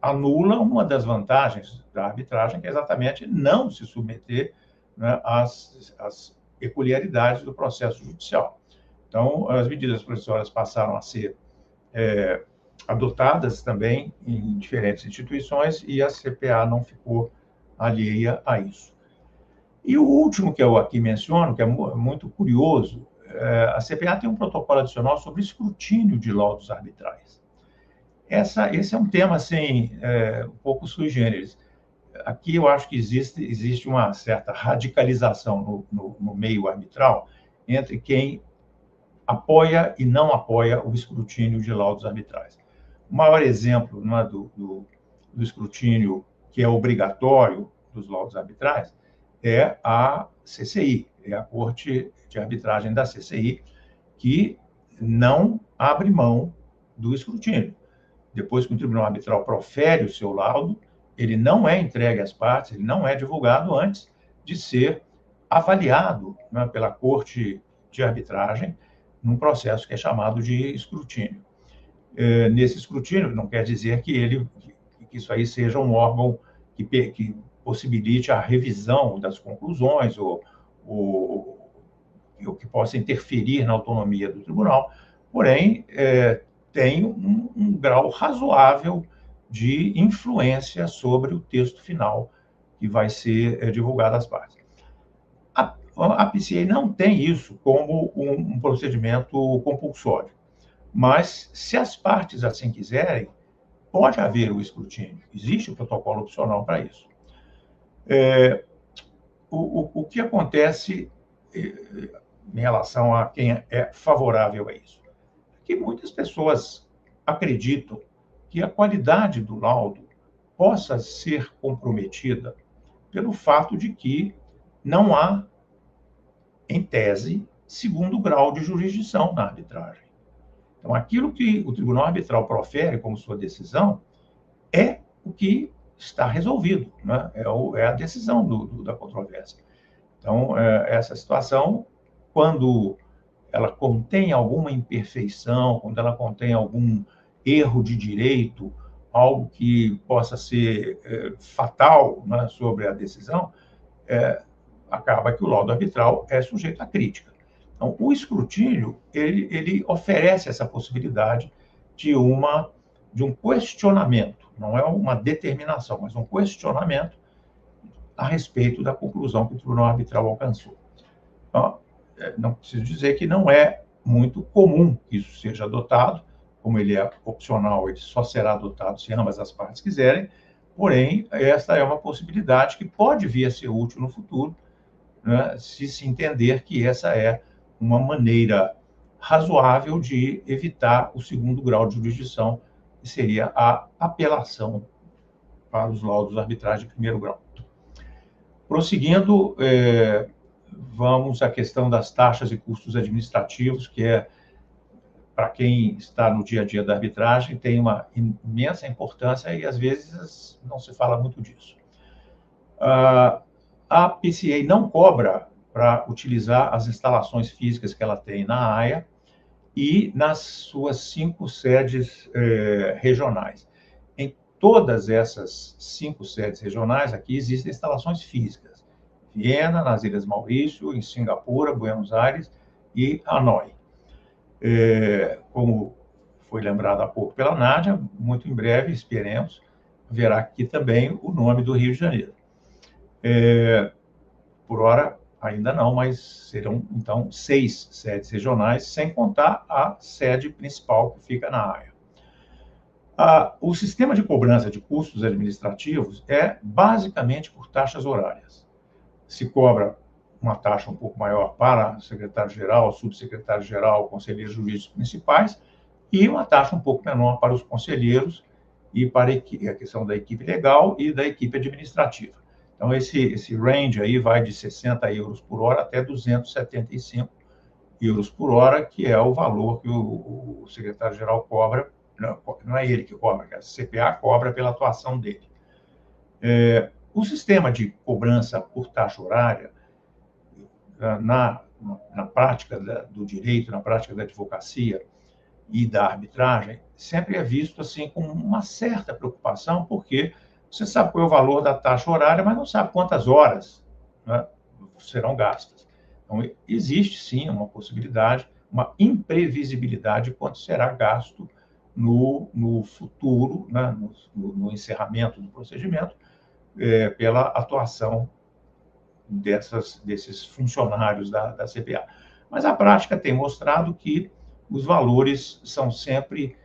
anula uma das vantagens da arbitragem, que é exatamente não se submeter, né, às peculiaridades do processo judicial. Então, as medidas provisórias passaram a ser adotadas também em diferentes instituições e a CPA não ficou alheia a isso. E o último que eu aqui menciono, que é muito curioso, a CPA tem um protocolo adicional sobre escrutínio de laudos arbitrais. Esse é um tema, assim, um pouco sui generis. Aqui eu acho que existe uma certa radicalização no meio arbitral entre quem apoia e não apoia o escrutínio de laudos arbitrais. O maior exemplo, né, do escrutínio que é obrigatório dos laudos arbitrais é a CCI, é a Corte de Arbitragem da CCI, que não abre mão do escrutínio. Depois que o Tribunal Arbitral profere o seu laudo, ele não é entregue às partes, ele não é divulgado antes de ser avaliado, né, pela Corte de Arbitragem, num processo que é chamado de escrutínio. Nesse escrutínio, não quer dizer que isso aí seja um órgão que possibilite a revisão das conclusões ou que possa interferir na autonomia do tribunal, porém, tem um grau razoável de influência sobre o texto final que vai ser divulgado às partes. A PCA não tem isso como um procedimento compulsório, mas, se as partes assim quiserem, pode haver o escrutínio. Existe o protocolo opcional para isso. O que acontece em relação a quem é favorável a isso? Que muitas pessoas acreditam que a qualidade do laudo possa ser comprometida pelo fato de que não há, em tese, segundo grau de jurisdição na arbitragem. Então, aquilo que o Tribunal Arbitral profere como sua decisão é o que está resolvido, né? É a decisão da controvérsia. Então, essa situação, quando ela contém alguma imperfeição, quando ela contém algum erro de direito, algo que possa ser fatal, né, sobre a decisão, acaba que o laudo arbitral é sujeito à crítica. Então, o escrutínio, ele oferece essa possibilidade de um questionamento, não é uma determinação, mas um questionamento a respeito da conclusão que o Tribunal Arbitral alcançou. Então, não preciso dizer que não é muito comum que isso seja adotado, como ele é opcional, ele só será adotado se ambas as partes quiserem, porém, esta é uma possibilidade que pode vir a ser útil no futuro, né, se entender que essa é uma maneira razoável de evitar o segundo grau de jurisdição, que seria a apelação para os laudos arbitrais de primeiro grau. Prosseguindo, vamos à questão das taxas e custos administrativos, que para quem está no dia a dia da arbitragem, tem uma imensa importância e, às vezes, não se fala muito disso. A PCA não cobra para utilizar as instalações físicas que ela tem na Haia e nas suas 5 sedes regionais. Em todas essas 5 sedes regionais, aqui existem instalações físicas. Viena, nas Ilhas Maurício, em Singapura, Buenos Aires e Hanoi. Como foi lembrado há pouco pela Nádia, muito em breve, esperemos, verá aqui também o nome do Rio de Janeiro. Por hora, ainda não, mas serão, então, 6 sedes regionais, sem contar a sede principal, que fica na Haia. O sistema de cobrança de custos administrativos é basicamente por taxas horárias. Se cobra uma taxa um pouco maior para secretário-geral, subsecretário-geral, conselheiros jurídicos principais, e uma taxa um pouco menor para os conselheiros e para a questão da equipe legal e da equipe administrativa. Então, esse range aí vai de 60 euros por hora até 275 euros por hora, que é o valor que o secretário-geral cobra. Não é ele que cobra, a CPA cobra pela atuação dele. O sistema de cobrança por taxa horária, na prática do direito, na prática da advocacia e da arbitragem, sempre é visto assim com uma certa preocupação, porque você sabe qual é o valor da taxa horária, mas não sabe quantas horas, né, serão gastas. Então, existe sim uma possibilidade, uma imprevisibilidade quanto será gasto no futuro, né, no encerramento do procedimento, pela atuação desses funcionários da CPA. Mas a prática tem mostrado que os valores são sempre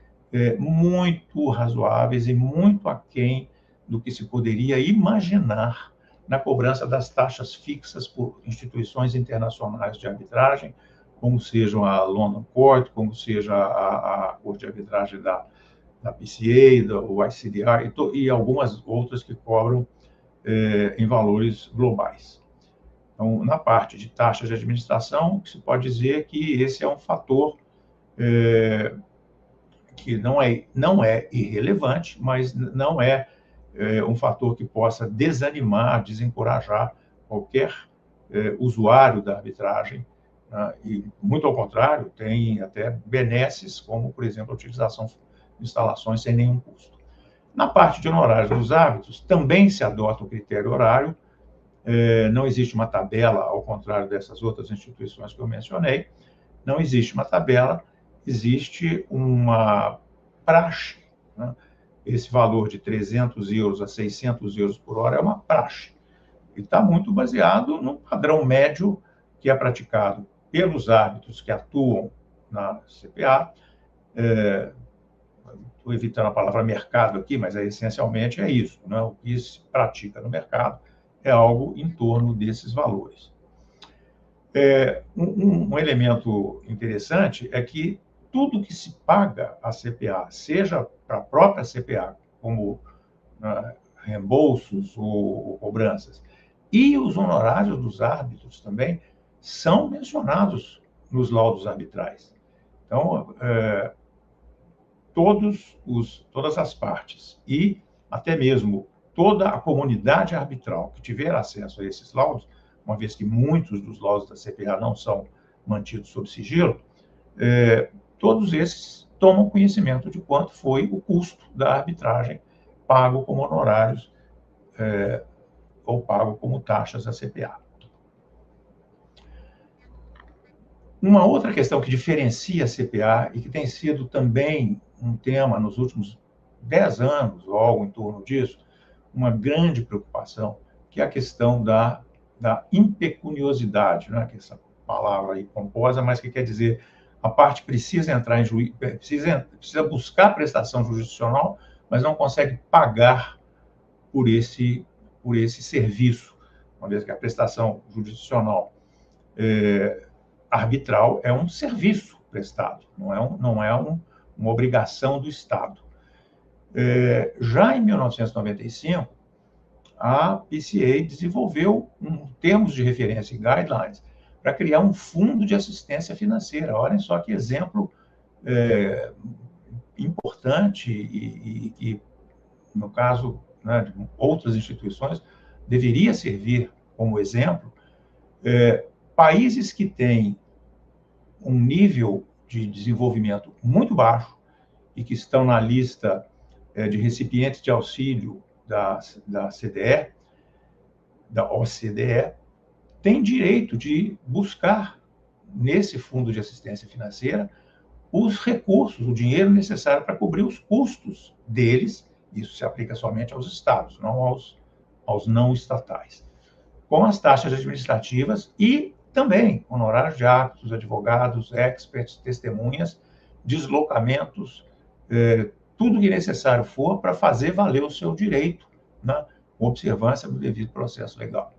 muito razoáveis e muito aquém do que se poderia imaginar na cobrança das taxas fixas por instituições internacionais de arbitragem, como sejam a London Court, como seja a Corte de Arbitragem da PCA, o ICDR, e algumas outras que cobram em valores globais. Então, na parte de taxas de administração, se pode dizer que esse é um fator que não é irrelevante, mas não é um fator que possa desanimar, desencorajar qualquer usuário da arbitragem, né? E, muito ao contrário, tem até benesses, como, por exemplo, a utilização de instalações sem nenhum custo. Na parte de honorários dos árbitros, também se adota o critério horário, não existe uma tabela, ao contrário dessas outras instituições que eu mencionei, não existe uma tabela, existe uma praxe, né? Esse valor de 300 euros a 600 euros por hora é uma praxe. E está muito baseado no padrão médio que é praticado pelos árbitros que atuam na CPA. Estou evitando a palavra mercado aqui, mas essencialmente é isso, né? O que se pratica no mercado é algo em torno desses valores. Um elemento interessante é que tudo que se paga à CPA, seja para a própria CPA, como reembolsos ou cobranças, e os honorários dos árbitros também, são mencionados nos laudos arbitrais. Então, todas as partes e até mesmo toda a comunidade arbitral que tiver acesso a esses laudos, uma vez que muitos dos laudos da CPA não são mantidos sob sigilo, todos esses tomam conhecimento de quanto foi o custo da arbitragem pago como honorários ou pago como taxas à CPA. Uma outra questão que diferencia a CPA e que tem sido também um tema nos últimos 10 anos, ou algo em torno disso, uma grande preocupação, que é a questão da impecuniosidade, né? Que é essa palavra aí pomposa, mas que quer dizer a parte precisa entrar em juízo, precisa buscar prestação jurisdicional, mas não consegue pagar por esse serviço, uma vez que a prestação jurisdicional arbitral é um serviço prestado, não é uma obrigação do Estado. Já em 1995, a PCA desenvolveu termos de referência e guidelines para criar um fundo de assistência financeira. Olhem só que exemplo importante e no caso, né, de outras instituições, deveria servir como exemplo. Países que têm um nível de desenvolvimento muito baixo e que estão na lista de recipientes de auxílio da CDE, da OCDE, têm direito de buscar, nesse fundo de assistência financeira, os recursos, o dinheiro necessário para cobrir os custos deles. Isso se aplica somente aos estados, não aos não estatais. Com as taxas administrativas e também honorários de árbitros, advogados, experts, testemunhas, deslocamentos, tudo que necessário for para fazer valer o seu direito, na observância do devido processo legal.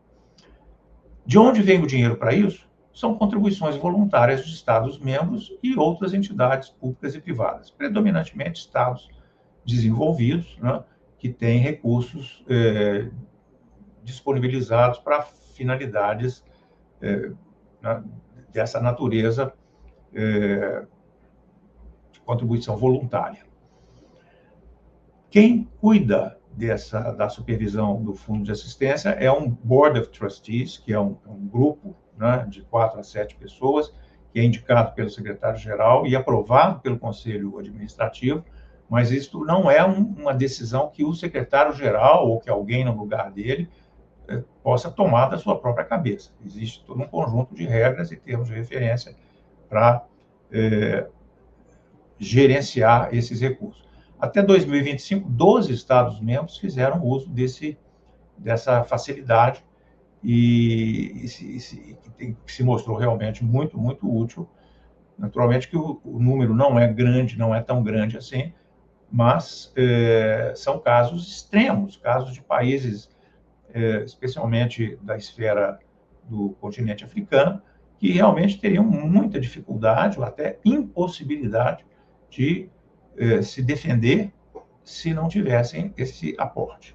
De onde vem o dinheiro para isso? São contribuições voluntárias de Estados-membros e outras entidades públicas e privadas, predominantemente Estados desenvolvidos, né, que têm recursos disponibilizados para finalidades dessa natureza de contribuição voluntária. Quem cuida da supervisão do Fundo de Assistência é um Board of Trustees, que é um grupo, né, de 4 a 7 pessoas, que é indicado pelo secretário-geral e aprovado pelo Conselho Administrativo, mas isso não é uma decisão que o secretário-geral ou que alguém no lugar dele possa tomar da sua própria cabeça. Existe todo um conjunto de regras e termos de referência para gerenciar esses recursos. Até 2025, 12 Estados-membros fizeram uso dessa facilidade e se mostrou realmente muito, muito útil. Naturalmente que o número não é grande, não é tão grande assim, mas são casos extremos, casos de países, especialmente da esfera do continente africano, que realmente teriam muita dificuldade ou até impossibilidade de se defender se não tivessem esse aporte.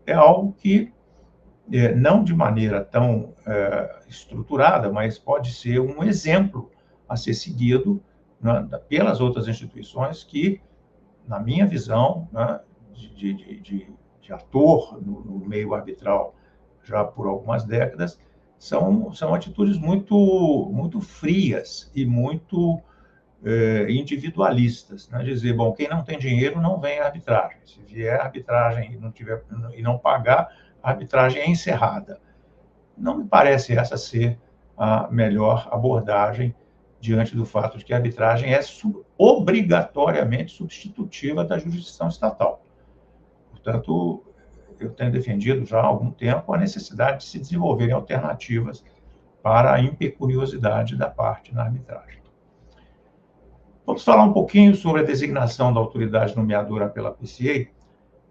É algo que, não de maneira tão estruturada, mas pode ser um exemplo a ser seguido, né, pelas outras instituições que, na minha visão, né, de ator no meio arbitral já por algumas décadas, são atitudes muito, muito frias e muito individualistas, né? Dizer, bom, quem não tem dinheiro não vem à arbitragem. Se vier à arbitragem e não pagar, a arbitragem é encerrada. Não me parece essa ser a melhor abordagem diante do fato de que a arbitragem é obrigatoriamente substitutiva da jurisdição estatal. Portanto, eu tenho defendido já há algum tempo a necessidade de se desenvolverem alternativas para a impecuniosidade da parte na arbitragem. Vamos falar um pouquinho sobre a designação da autoridade nomeadora pela PCA.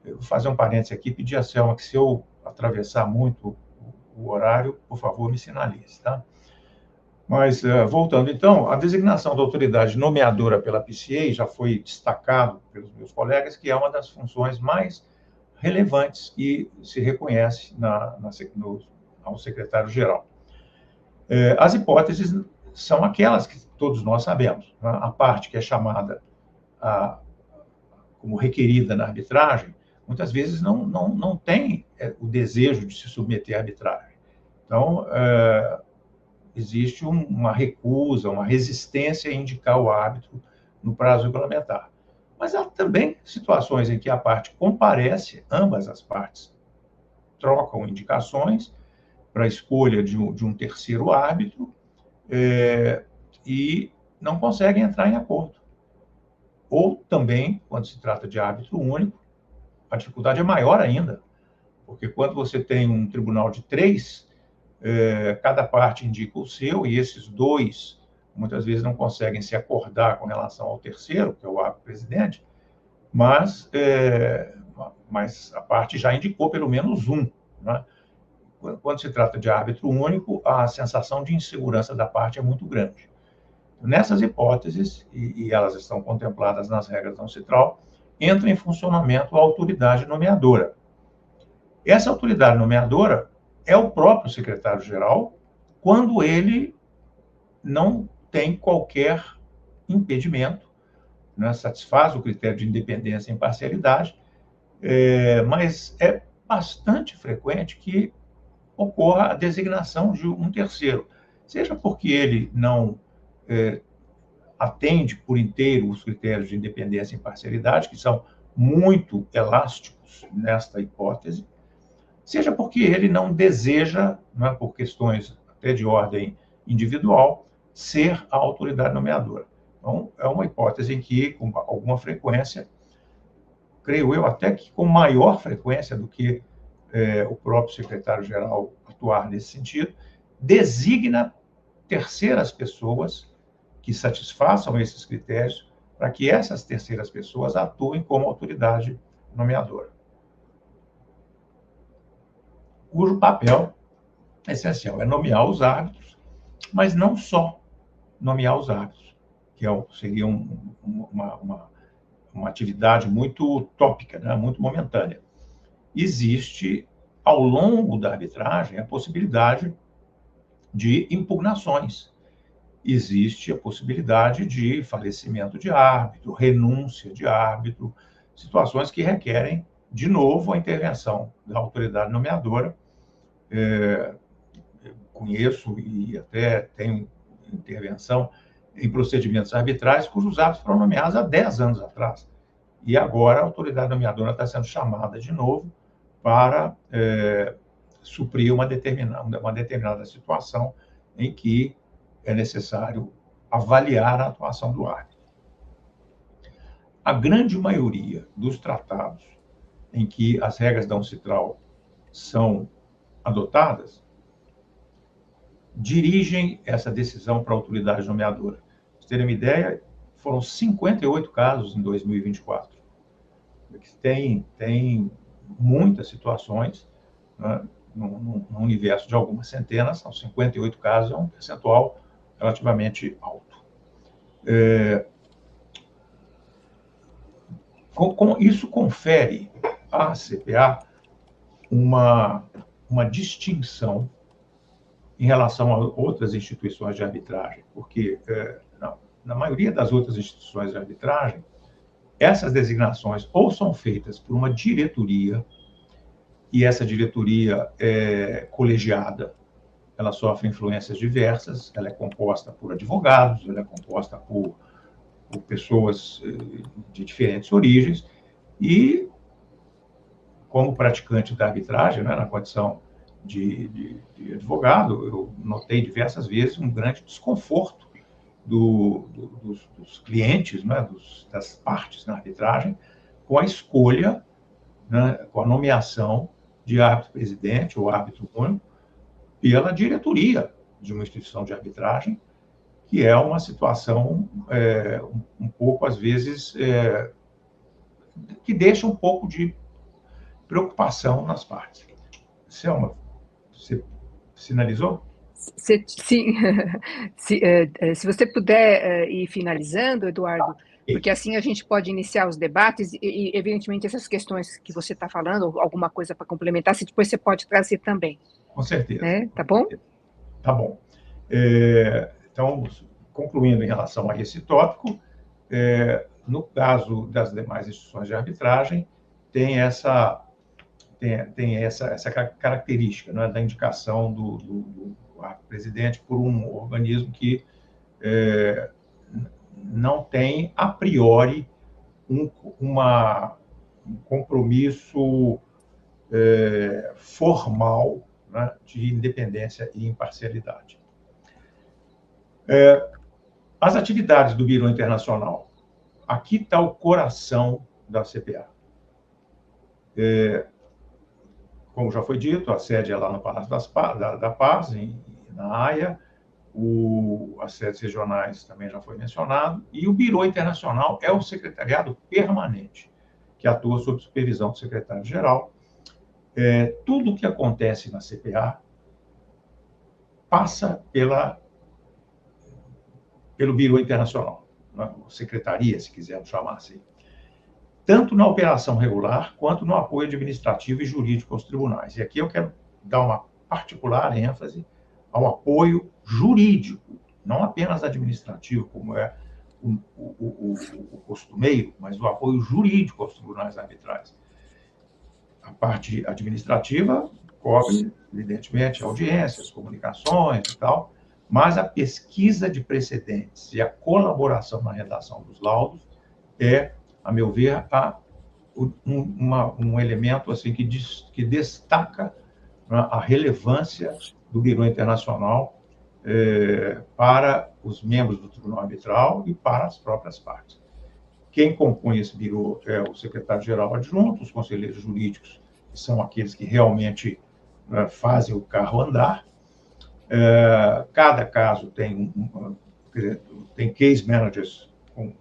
Eu vou fazer um parênteses aqui, pedir a Selma que, se eu atravessar muito o horário, por favor, me sinalize, tá? Mas, voltando, então, a designação da autoridade nomeadora pela PCA já foi destacado pelos meus colegas que é uma das funções mais relevantes que se reconhece ao secretário-geral. As hipóteses são aquelas que todos nós sabemos, né? A parte que é chamada como requerida na arbitragem, muitas vezes não tem o desejo de se submeter à arbitragem. Então, existe uma recusa, uma resistência a indicar o árbitro no prazo regulamentar. Mas há também situações em que a parte comparece, ambas as partes trocam indicações para a escolha de um terceiro árbitro, e não conseguem entrar em acordo. Ou também, quando se trata de árbitro único, a dificuldade é maior ainda, porque quando você tem um tribunal de 3, cada parte indica o seu, e esses 2, muitas vezes, não conseguem se acordar com relação ao terceiro, que é o árbitro-presidente, mas a parte já indicou pelo menos um, né? Quando se trata de árbitro único, a sensação de insegurança da parte é muito grande. Nessas hipóteses, e elas estão contempladas nas regras da UNCITRAL, entra em funcionamento a autoridade nomeadora. Essa autoridade nomeadora é o próprio secretário-geral, quando ele não tem qualquer impedimento, né, satisfaz o critério de independência e imparcialidade, mas é bastante frequente que ocorra a designação de um terceiro, seja porque ele não atende por inteiro os critérios de independência e imparcialidade, que são muito elásticos nesta hipótese, seja porque ele não deseja, né, por questões até de ordem individual, ser a autoridade nomeadora. Então, é uma hipótese em que, com alguma frequência, creio eu até que com maior frequência do que o próprio secretário-geral atuar nesse sentido, designa terceiras pessoas que satisfaçam esses critérios para que essas terceiras pessoas atuem como autoridade nomeadora, cujo papel essencial é nomear os árbitros, mas não só nomear os árbitros, que seria uma atividade muito utópica, né? Muito momentânea. Existe, ao longo da arbitragem, a possibilidade de impugnações. Existe a possibilidade de falecimento de árbitro, renúncia de árbitro, situações que requerem, de novo, a intervenção da autoridade nomeadora. Conheço e até tenho intervenção em procedimentos arbitrais cujos árbitros foram nomeados há 10 anos atrás. E agora a autoridade nomeadora está sendo chamada de novo para suprir uma determinada situação em que é necessário avaliar a atuação do árbitro. A grande maioria dos tratados em que as regras da UNCITRAL são adotadas dirigem essa decisão para a autoridade nomeadora. Para vocês terem uma ideia, foram 58 casos em 2024. Tem muitas situações, né, num universo de algumas centenas, são 58 casos, é um percentual relativamente alto. Isso confere à CPA uma distinção em relação a outras instituições de arbitragem, porque na maioria das outras instituições de arbitragem, essas designações ou são feitas por uma diretoria, e essa diretoria é colegiada, ela sofre influências diversas, ela é composta por advogados, ela é composta por pessoas de diferentes origens, e, como praticante da arbitragem, né, na condição de advogado, eu notei diversas vezes um grande desconforto dos clientes, né, das partes na arbitragem, com a escolha, né, com a nomeação de árbitro-presidente ou árbitro único pela diretoria de uma instituição de arbitragem, que é uma situação um pouco, às vezes, que deixa um pouco de preocupação nas partes. Selma, você sinalizou? Sim. Se você puder ir finalizando, Eduardo, porque assim a gente pode iniciar os debates e, evidentemente, essas questões que você está falando, alguma coisa para complementar, se depois você pode trazer também. Com certeza. Né? Tá bom? Tá bom. Então, concluindo em relação a esse tópico, no caso das demais instituições de arbitragem, tem essa característica, né, da indicação do presidente por um organismo que não tem, a priori, um compromisso formal, né, de independência e imparcialidade. As atividades do Bureau Internacional. Aqui está o coração da CPA. Como já foi dito, a sede é lá no Palácio da Paz, na Haia, as sedes regionais também já foi mencionado, e o Bureau Internacional é o secretariado permanente, que atua sob supervisão do secretário-geral. Tudo o que acontece na CPA passa pelo Bureau Internacional, né? Secretaria, se quisermos chamar assim. Tanto na operação regular, quanto no apoio administrativo e jurídico aos tribunais. E aqui eu quero dar uma particular ênfase ao apoio jurídico, não apenas administrativo, como é o costumeiro, mas o apoio jurídico aos tribunais arbitrais. A parte administrativa cobre, evidentemente, audiências, comunicações e tal, mas a pesquisa de precedentes e a colaboração na redação dos laudos é, a meu ver, um elemento assim, que destaca a relevância do Bureau Internacional para os membros do Tribunal Arbitral e para as próprias partes. Quem compõe esse birô é o secretário-geral adjunto, os conselheiros jurídicos, que são aqueles que realmente fazem o carro andar. Cada caso tem case managers com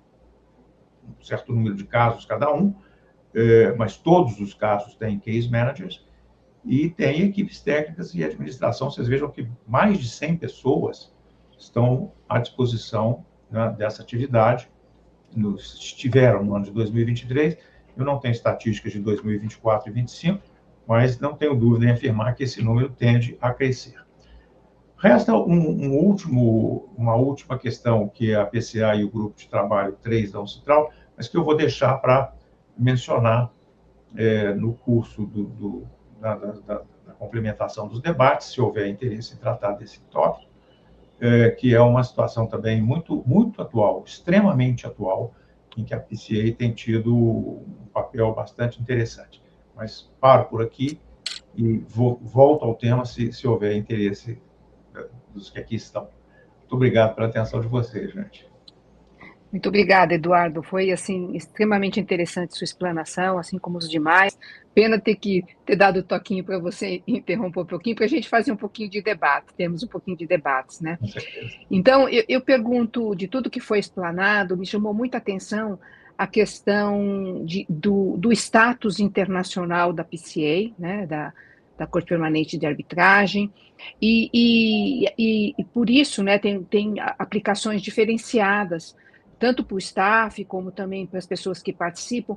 um certo número de casos cada um, mas todos os casos têm case managers e tem equipes técnicas e administração. Vocês vejam que mais de 100 pessoas estão à disposição, né, dessa atividade. Estiveram no ano de 2023, eu não tenho estatísticas de 2024 e 2025, mas não tenho dúvida em afirmar que esse número tende a crescer. Resta uma última questão, que é a PCA e o Grupo de Trabalho 3 da Uncitral, mas que eu vou deixar para mencionar no curso da complementação dos debates, se houver interesse em tratar desse tópico, que é uma situação também muito, muito atual, extremamente atual, em que a PCA tem tido um papel bastante interessante. Mas paro por aqui e volto ao tema se houver interesse dos que aqui estão. Muito obrigado pela atenção de vocês, gente. Muito obrigada, Eduardo. Foi, assim, extremamente interessante sua explanação, assim como os demais. Pena ter dado o toquinho para você interromper um pouquinho, para a gente fazer um pouquinho de debate, temos um pouquinho de debates, né? Com certeza. Então, eu pergunto, de tudo que foi explanado, me chamou muita atenção a questão do status internacional da PCA, né, da Corte Permanente de Arbitragem, e por isso, né, tem aplicações diferenciadas, tanto para o staff, como também para as pessoas que participam.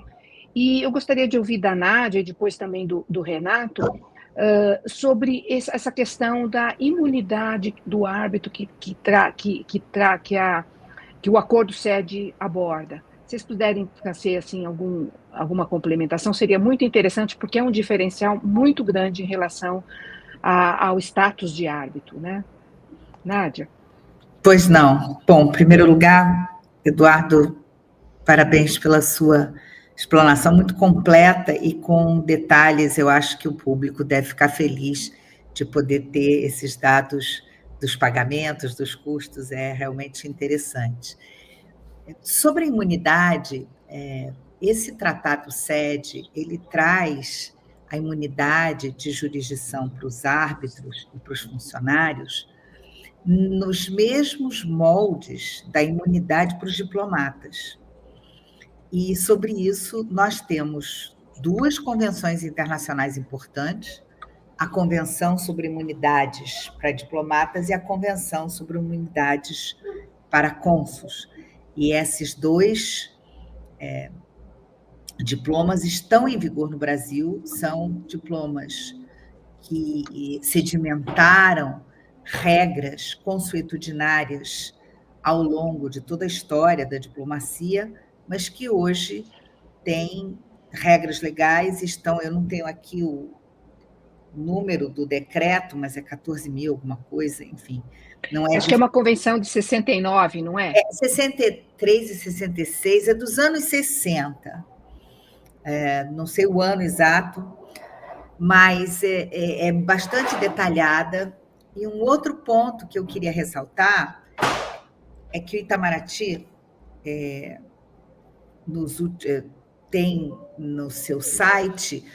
E eu gostaria de ouvir da Nádia, e depois também do Renato, sobre essa questão da imunidade do árbitro que o acordo SED aborda. Se vocês puderem trazer assim, alguma complementação, seria muito interessante, porque é um diferencial muito grande em relação ao status de árbitro, né? Nádia? Pois não. Bom, em primeiro lugar, Eduardo, parabéns pela sua explanação muito completa e com detalhes. Eu acho que o público deve ficar feliz de poder ter esses dados dos pagamentos, dos custos, é realmente interessante. Sobre a imunidade, esse tratado SED, ele traz a imunidade de jurisdição para os árbitros e para os funcionários nos mesmos moldes da imunidade para os diplomatas. E, sobre isso, nós temos 2 convenções internacionais importantes, a Convenção sobre Imunidades para Diplomatas e a Convenção sobre Imunidades para Cônsuls. E esses 2 diplomas estão em vigor no Brasil, são diplomas que sedimentaram regras consuetudinárias ao longo de toda a história da diplomacia, mas que hoje têm regras legais, eu não tenho aqui o número do decreto, mas é 14.000 alguma coisa, enfim. Não é Acho que é uma convenção de 69, não é? 63 e 66, é dos anos 60. Não sei o ano exato, mas é bastante detalhada. E um outro ponto que eu queria ressaltar é que o Itamaraty tem no seu site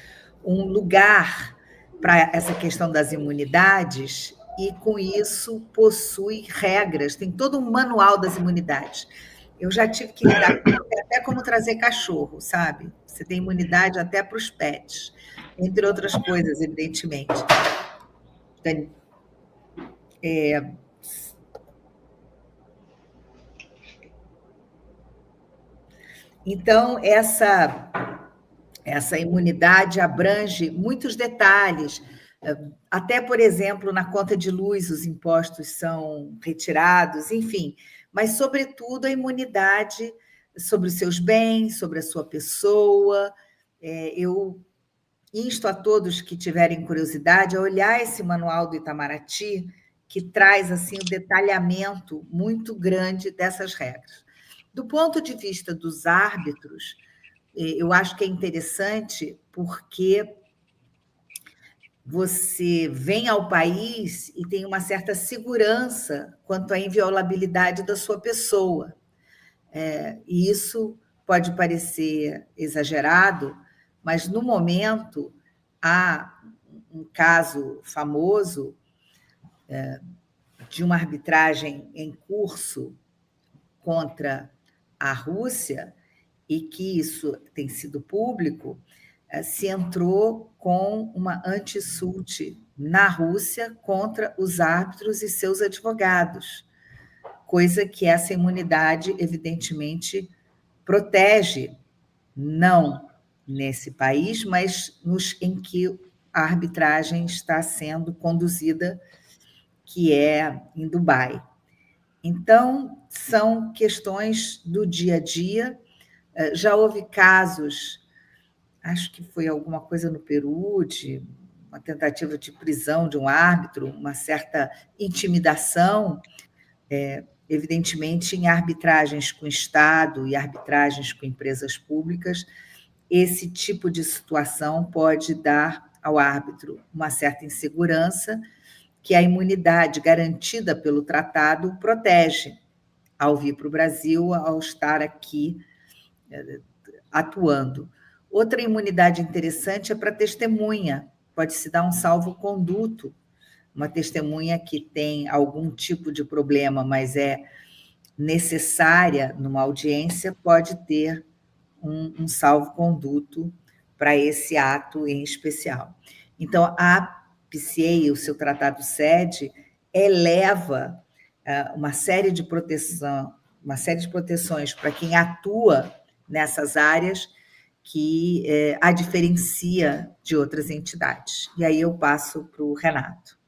um lugar para essa questão das imunidades e, com isso, possui regras, tem todo um manual das imunidades. Eu já tive que lidar com até como trazer cachorro, sabe? Você tem imunidade até para os pets, entre outras coisas, evidentemente. Então, essa imunidade abrange muitos detalhes. Até, por exemplo, na conta de luz, os impostos são retirados, enfim. Mas, sobretudo, a imunidade sobre os seus bens, sobre a sua pessoa. Eu insto a todos que tiverem curiosidade a olhar esse manual do Itamaraty, que traz assim um detalhamento muito grande dessas regras. Do ponto de vista dos árbitros, eu acho que é interessante porque você vem ao país e tem uma certa segurança quanto à inviolabilidade da sua pessoa. E isso pode parecer exagerado, mas, no momento, há um caso famoso de uma arbitragem em curso contra a Rússia, e que isso tem sido público, se entrou com uma anti-suit na Rússia contra os árbitros e seus advogados, coisa que essa imunidade, evidentemente, protege, não nesse país, mas em que a arbitragem está sendo conduzida, que é em Dubai. Então, são questões do dia a dia. Já houve casos, acho que foi alguma coisa no Peru, de uma tentativa de prisão de um árbitro, uma certa intimidação, evidentemente, em arbitragens com o Estado e arbitragens com empresas públicas. Esse tipo de situação pode dar ao árbitro uma certa insegurança, que a imunidade garantida pelo tratado protege ao vir para o Brasil, ao estar aqui atuando. Outra imunidade interessante é para testemunha. Pode-se dar um salvo-conduto. Uma testemunha que tem algum tipo de problema, mas é necessária numa audiência, pode ter um salvo-conduto para esse ato em especial. Então, a PCA, o seu tratado sede, eleva uma série de proteções para quem atua nessas áreas, que a diferencia de outras entidades. E aí eu passo para o Renato.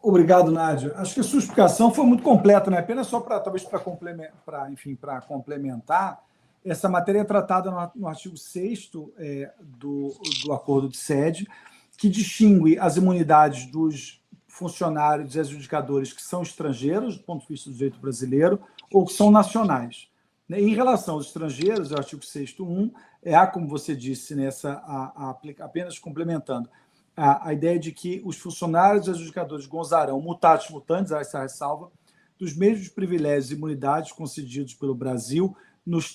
Obrigado, Nádia. Acho que a sua explicação foi muito completa, né? Apenas só para complementar, essa matéria é tratada no artigo 6º do Acordo de Sede, que distingue as imunidades dos funcionários e adjudicadores que são estrangeiros, do ponto de vista do direito brasileiro, ou que são nacionais. Em relação aos estrangeiros, o artigo 6º, 1, como você disse, apenas complementando, a ideia de que os funcionários e adjudicadores gozarão, mutatis mutandis, essa ressalva, dos mesmos privilégios e imunidades concedidos pelo Brasil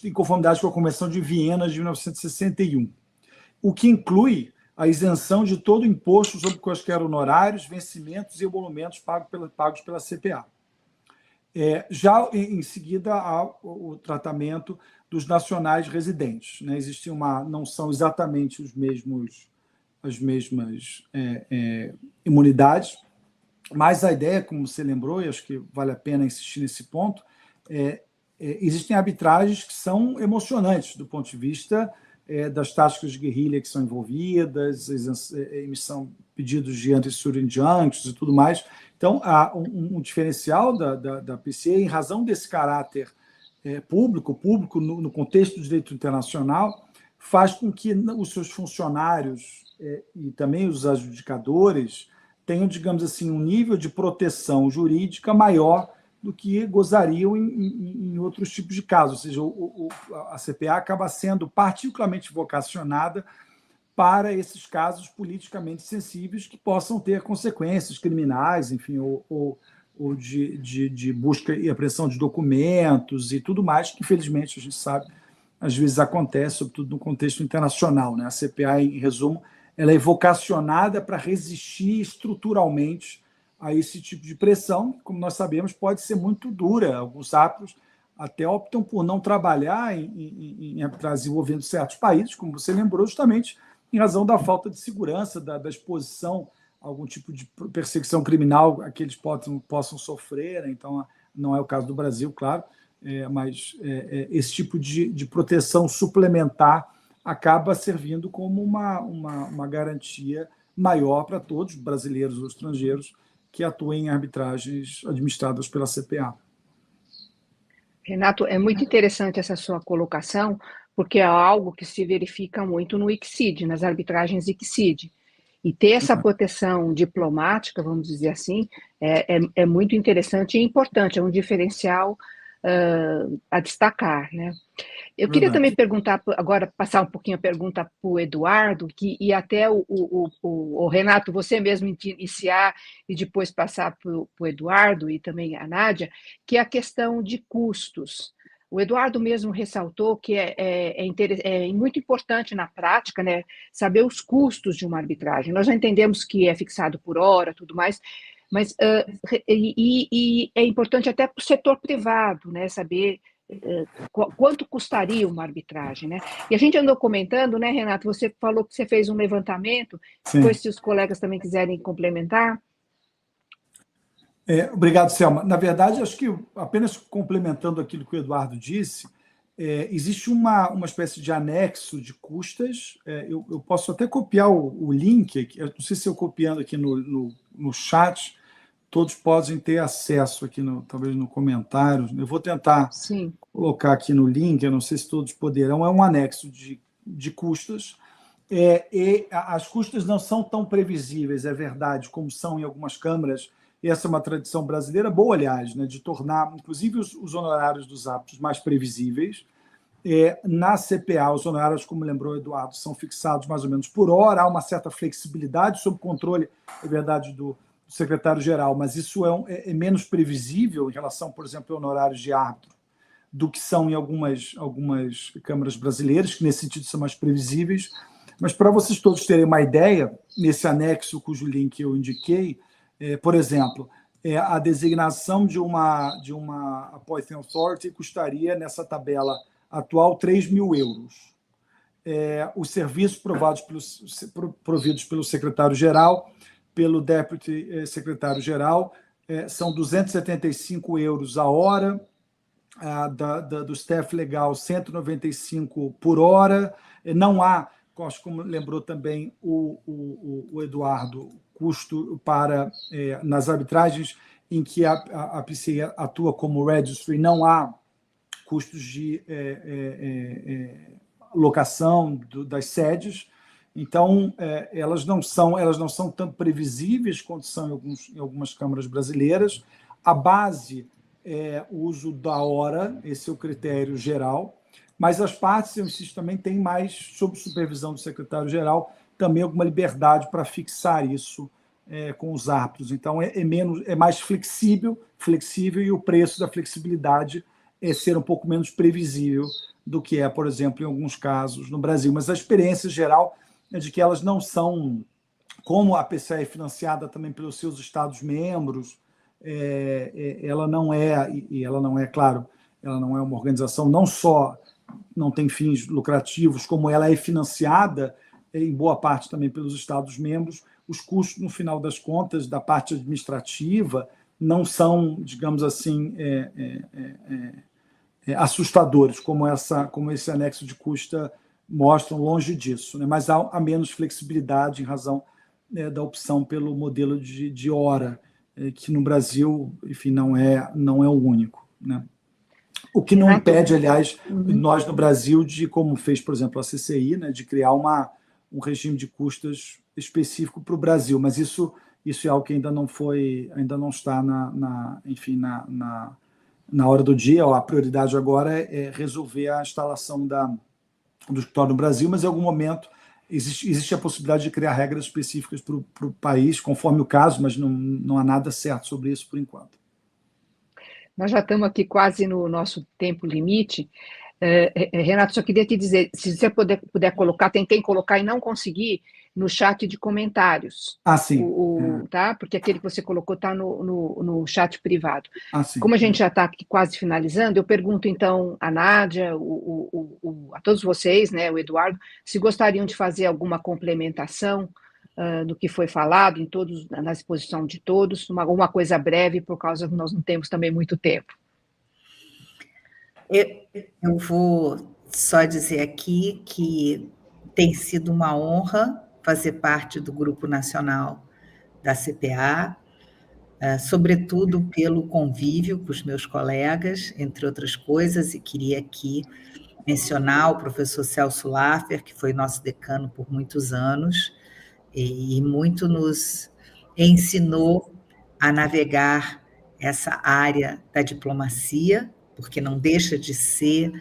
em conformidade com a Convenção de Viena de 1961, o que inclui a isenção de todo imposto sobre quaisquer honorários, vencimentos e emolumentos pagos pela CPA. Já em seguida, há o tratamento dos nacionais residentes. Né? Não são exatamente as mesmas imunidades, mas a ideia, como você lembrou, e acho que vale a pena insistir nesse ponto, existem arbitragens que são emocionantes do ponto de vista das táticas de guerrilha que são envolvidas, emissão pedidos de anti-suit injunctions e tudo mais. Então, há um diferencial da PCA, em razão desse caráter público no contexto do direito internacional, faz com que os seus funcionários e também os adjudicadores tenham, digamos assim, um nível de proteção jurídica maior do que gozariam em outros tipos de casos. Ou seja, a CPA acaba sendo particularmente vocacionada para esses casos politicamente sensíveis que possam ter consequências criminais, enfim, ou de busca e apreensão de documentos e tudo mais, que, infelizmente, a gente sabe, às vezes acontece, sobretudo no contexto internacional. Né? A CPA, em resumo, ela é vocacionada para resistir estruturalmente a esse tipo de pressão, que, como nós sabemos, pode ser muito dura. Alguns árbitros até optam por não trabalhar em arbitragem envolvendo certos países, como você lembrou, justamente em razão da falta de segurança, da exposição a algum tipo de perseguição criminal a que eles possam sofrer. Né? Então, não é o caso do Brasil, claro, mas esse tipo de proteção suplementar acaba servindo como uma garantia maior para todos, brasileiros ou estrangeiros, que atuem em arbitragens administradas pela CPA. Renato, é muito interessante essa sua colocação, porque é algo que se verifica muito no ICSID, nas arbitragens ICSID. E ter essa proteção diplomática, vamos dizer assim, é muito interessante e importante, é um diferencial a destacar, né? Eu queria Verdade. também perguntar, agora passar um pouquinho a pergunta para o Eduardo, e até o Renato, você mesmo iniciar e depois passar para o Eduardo e também a Nádia, que é a questão de custos. O Eduardo mesmo ressaltou que é muito importante na prática, né, saber os custos de uma arbitragem. Nós já entendemos que é fixado por hora, tudo mais, mas e é importante até para o setor privado, né, saber quanto custaria uma arbitragem, né? E a gente andou comentando, né, Renato? Você falou que você fez um levantamento, depois, se os colegas também quiserem complementar. Obrigado, Selma. Na verdade, acho que apenas complementando aquilo que o Eduardo disse, existe uma espécie de anexo de custas. Eu posso até copiar o link aqui, não sei se eu copiando aqui no chat, todos podem ter acesso aqui, talvez no comentário. Eu vou tentar colocar aqui no link, eu não sei se todos poderão. É um anexo de custas. E as custas não são tão previsíveis, é verdade, como são em algumas câmaras. E essa é uma tradição brasileira boa, aliás, né, de tornar, inclusive, os honorários dos árbitros mais previsíveis. Na CPA, os honorários, como lembrou o Eduardo, são fixados mais ou menos por hora. Há uma certa flexibilidade sob controle, é verdade, do secretário-geral, mas isso é menos previsível em relação, por exemplo, a honorários de árbitro do que são em algumas câmaras brasileiras, que nesse sentido são mais previsíveis. Mas para vocês todos terem uma ideia, nesse anexo cujo link eu indiquei, por exemplo, a designação de uma Appointing Authority custaria, nessa tabela atual, 3 mil euros. Os serviços providos pelo secretário-geral, pelo deputy secretário-geral, são 275 euros a hora, do staff legal 195 por hora. Não há, como lembrou também o Eduardo, custo nas arbitragens em que a PCI atua como registry, não há custos de locação das sedes. Então, elas não são tão previsíveis quanto são em algumas câmaras brasileiras. A base é o uso da hora, esse é o critério geral, mas as partes, eu insisto, também têm mais, sob supervisão do secretário-geral, também alguma liberdade para fixar isso com os árbitros. Então, é mais flexível, e o preço da flexibilidade é ser um pouco menos previsível do que por exemplo, em alguns casos no Brasil. Mas a experiência geral é de que elas não são, como a PCA é financiada também pelos seus Estados-membros, ela não é, claro, ela não é uma organização, não só não tem fins lucrativos, como ela é financiada em boa parte também pelos Estados-membros, os custos, no final das contas, da parte administrativa, não são, digamos assim, assustadores, como esse anexo de custa mostram, longe disso, né? Mas há menos flexibilidade em razão da opção pelo modelo de hora, que no Brasil, enfim, não é o único, né? O que não impede, aliás, nós no Brasil, como fez, por exemplo, a CCI, né, de criar um regime de custas específico para o Brasil, mas isso é algo que ainda não está na hora do dia. A prioridade agora é resolver a instalação do escritório no Brasil, mas em algum momento existe a possibilidade de criar regras específicas para o país, conforme o caso, mas não há nada certo sobre isso por enquanto. Nós já estamos aqui quase no nosso tempo limite. Renato, só queria te dizer, se você puder colocar, tentei colocar e não consegui, no chat de comentários. Sim. Tá? Porque aquele que você colocou está no chat privado. Sim. Como a gente já está aqui quase finalizando, eu pergunto então a Nádia, a todos vocês, né, o Eduardo, se gostariam de fazer alguma complementação do que foi falado na exposição de todos, alguma coisa breve, por causa que nós não temos também muito tempo. Eu vou só dizer aqui que tem sido uma honra fazer parte do Grupo Nacional da CPA, sobretudo pelo convívio com os meus colegas, entre outras coisas, e queria aqui mencionar o professor Celso Laffer, que foi nosso decano por muitos anos, e muito nos ensinou a navegar essa área da diplomacia porque não deixa de ser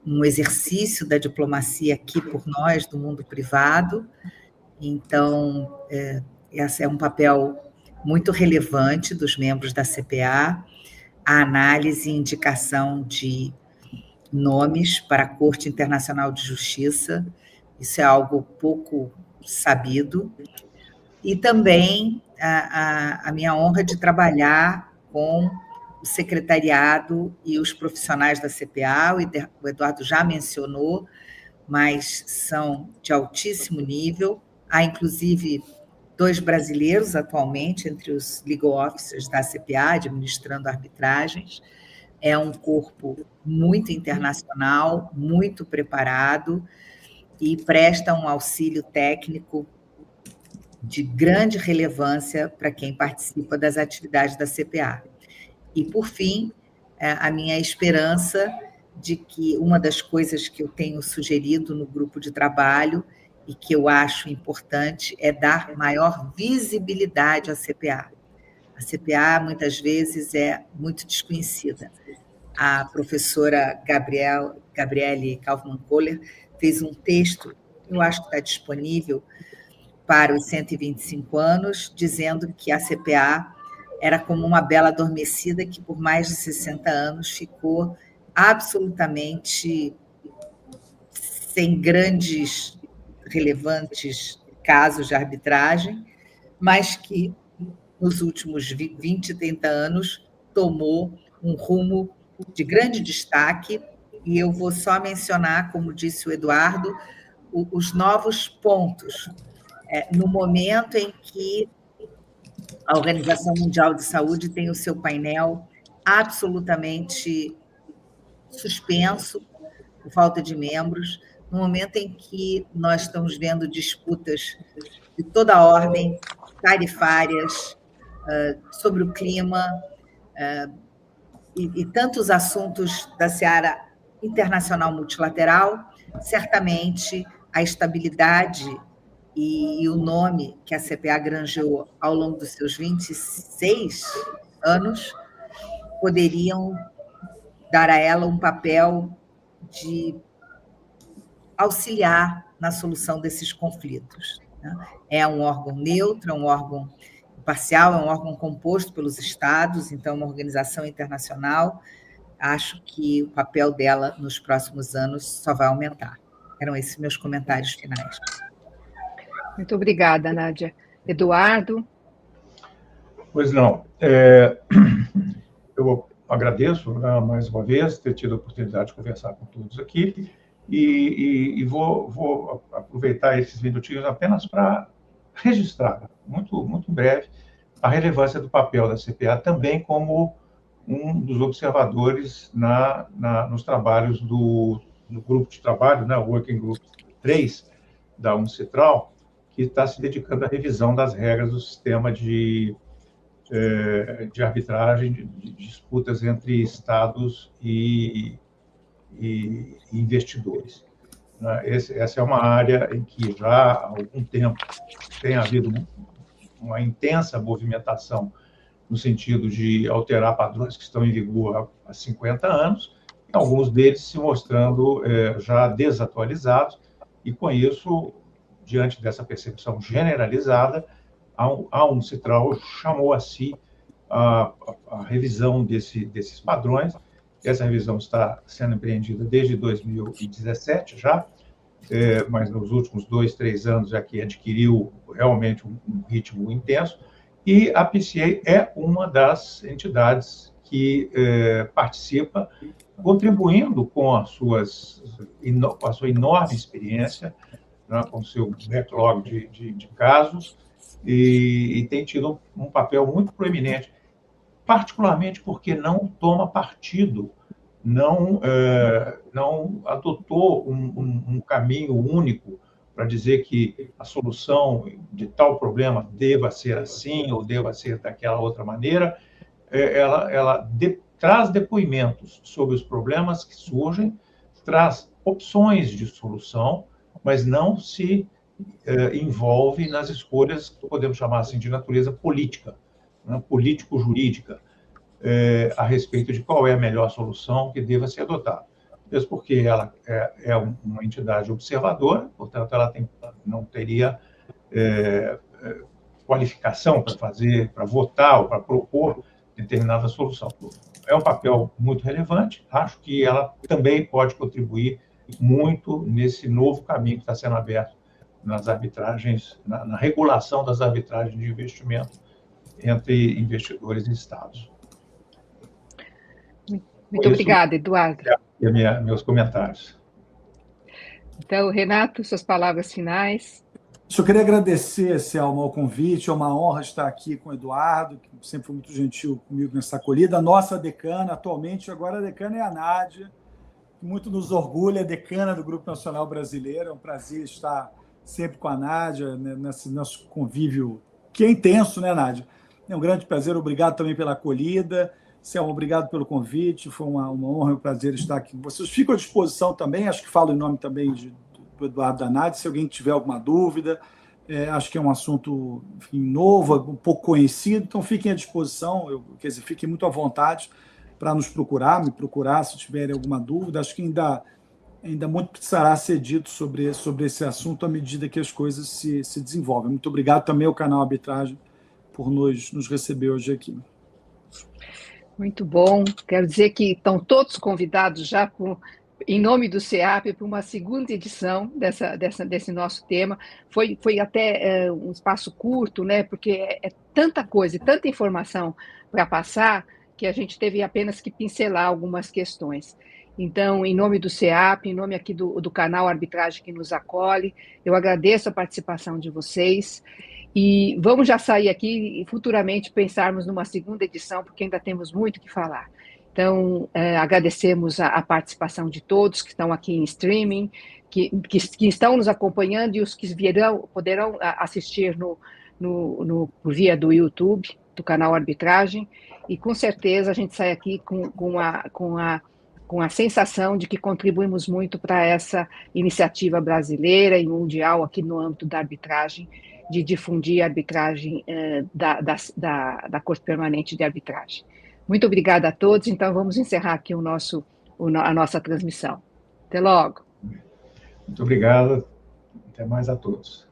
um exercício da diplomacia aqui por nós, do mundo privado. Então, esse é um papel muito relevante dos membros da CPA, a análise e indicação de nomes para a Corte Internacional de Justiça, isso é algo pouco sabido, e também a minha honra de trabalhar com o secretariado e os profissionais da CPA, o Eduardo já mencionou, mas são de altíssimo nível, há inclusive 2 brasileiros atualmente entre os legal officers da CPA, administrando arbitragens. É um corpo muito internacional, muito preparado e presta um auxílio técnico de grande relevância para quem participa das atividades da CPA. E, por fim, a minha esperança de que uma das coisas que eu tenho sugerido no grupo de trabalho e que eu acho importante é dar maior visibilidade à CPA. A CPA, muitas vezes, é muito desconhecida. A professora Gabriele Kaufmann-Kohler fez um texto, eu acho que está disponível, para os 125 anos, dizendo que a CPA era como uma bela adormecida que, por mais de 60 anos, ficou absolutamente sem grandes, relevantes casos de arbitragem, mas que, nos últimos 20, 30 anos, tomou um rumo de grande destaque, e eu vou só mencionar, como disse o Eduardo, os novos pontos. No momento em que a Organização Mundial de Saúde tem o seu painel absolutamente suspenso, por falta de membros, no momento em que nós estamos vendo disputas de toda a ordem, tarifárias, sobre o clima, e tantos assuntos da seara internacional multilateral, certamente a estabilidade e o nome que a CPA granjeou ao longo dos seus 26 anos poderiam dar a ela um papel de auxiliar na solução desses conflitos. É um órgão neutro, é um órgão imparcial, é um órgão composto pelos Estados, então é uma organização internacional. Acho que o papel dela nos próximos anos só vai aumentar. Eram esses meus comentários finais. Muito obrigada, Nádia. Eduardo? Pois não. Eu agradeço, né, mais uma vez ter tido a oportunidade de conversar com todos aqui e vou aproveitar esses minutinhos apenas para registrar, muito em breve, a relevância do papel da CPA também como um dos observadores nos trabalhos do grupo de trabalho, né, o Working Group 3 da UNCITRAL, que está se dedicando à revisão das regras do sistema de arbitragem, de disputas entre Estados e investidores. Essa é uma área em que já há algum tempo tem havido uma intensa movimentação no sentido de alterar padrões que estão em vigor há 50 anos, e alguns deles se mostrando já desatualizados, e com isso, diante dessa percepção generalizada, a UNCITRAL chamou a si a revisão desses padrões. Essa revisão está sendo empreendida desde 2017 já, mas nos últimos 2, 3 anos é que adquiriu realmente um ritmo intenso, e a PCA é uma das entidades que participa, contribuindo com a sua enorme experiência, né, com o seu backlog de casos, e tem tido um papel muito proeminente, particularmente porque não toma partido, não adotou um caminho único para dizer que a solução de tal problema deva ser assim ou deva ser daquela outra maneira. Ela traz depoimentos sobre os problemas que surgem, traz opções de solução, mas não se envolve nas escolhas que podemos chamar assim de natureza política, né, político-jurídica. a respeito de qual é a melhor solução que deva ser adotada. Mesmo porque ela é uma entidade observadora, portanto, ela não teria qualificação para votar ou para propor determinada solução. É um papel muito relevante, acho que ela também pode contribuir muito nesse novo caminho que está sendo aberto nas arbitragens, na regulação das arbitragens de investimento entre investidores e estados. Muito obrigada, Eduardo. Meus comentários. Então, Renato, suas palavras finais. Eu queria agradecer, Selma, o convite. É uma honra estar aqui com o Eduardo, que sempre foi muito gentil comigo nessa acolhida. A nossa decana, atualmente, agora a decana é a Nádia, que muito nos orgulha, a decana do Grupo Nacional Brasileiro. É um prazer estar sempre com a Nádia, né, nesse nosso convívio, que é intenso, né, Nádia? É um grande prazer, obrigado também pela acolhida. Selma, obrigado pelo convite, foi uma honra e um prazer estar aqui com vocês. Fico à disposição também, acho que falo em nome também do Eduardo da Nádia, se alguém tiver alguma dúvida. Acho que é um assunto, enfim, novo, um pouco conhecido, então fiquem à disposição, fiquem muito à vontade para nos procurar, me procurar se tiverem alguma dúvida. Acho que ainda muito precisará ser dito sobre esse assunto à medida que as coisas se desenvolvem. Muito obrigado também ao canal Arbitragem por nos receber hoje aqui. Muito bom. Quero dizer que estão todos convidados já, em nome do CEAP, para uma segunda edição desse nosso tema. Foi até um espaço curto, né? Porque é tanta coisa, tanta informação para passar, que a gente teve apenas que pincelar algumas questões. Então, em nome do CEAP, em nome aqui do canal Arbitragem que nos acolhe, eu agradeço a participação de vocês. E vamos já sair aqui e futuramente pensarmos numa segunda edição, porque ainda temos muito o que falar. Então, agradecemos a participação de todos que estão aqui em streaming, que estão nos acompanhando e os que poderão assistir por via do YouTube, do canal Arbitragem. E com certeza a gente sai aqui com a sensação de que contribuímos muito para essa iniciativa brasileira e mundial aqui no âmbito da arbitragem, de difundir a arbitragem da Corte Permanente de Arbitragem. Muito obrigada a todos. Então, vamos encerrar aqui a nossa transmissão. Até logo. Muito obrigado. Até mais a todos.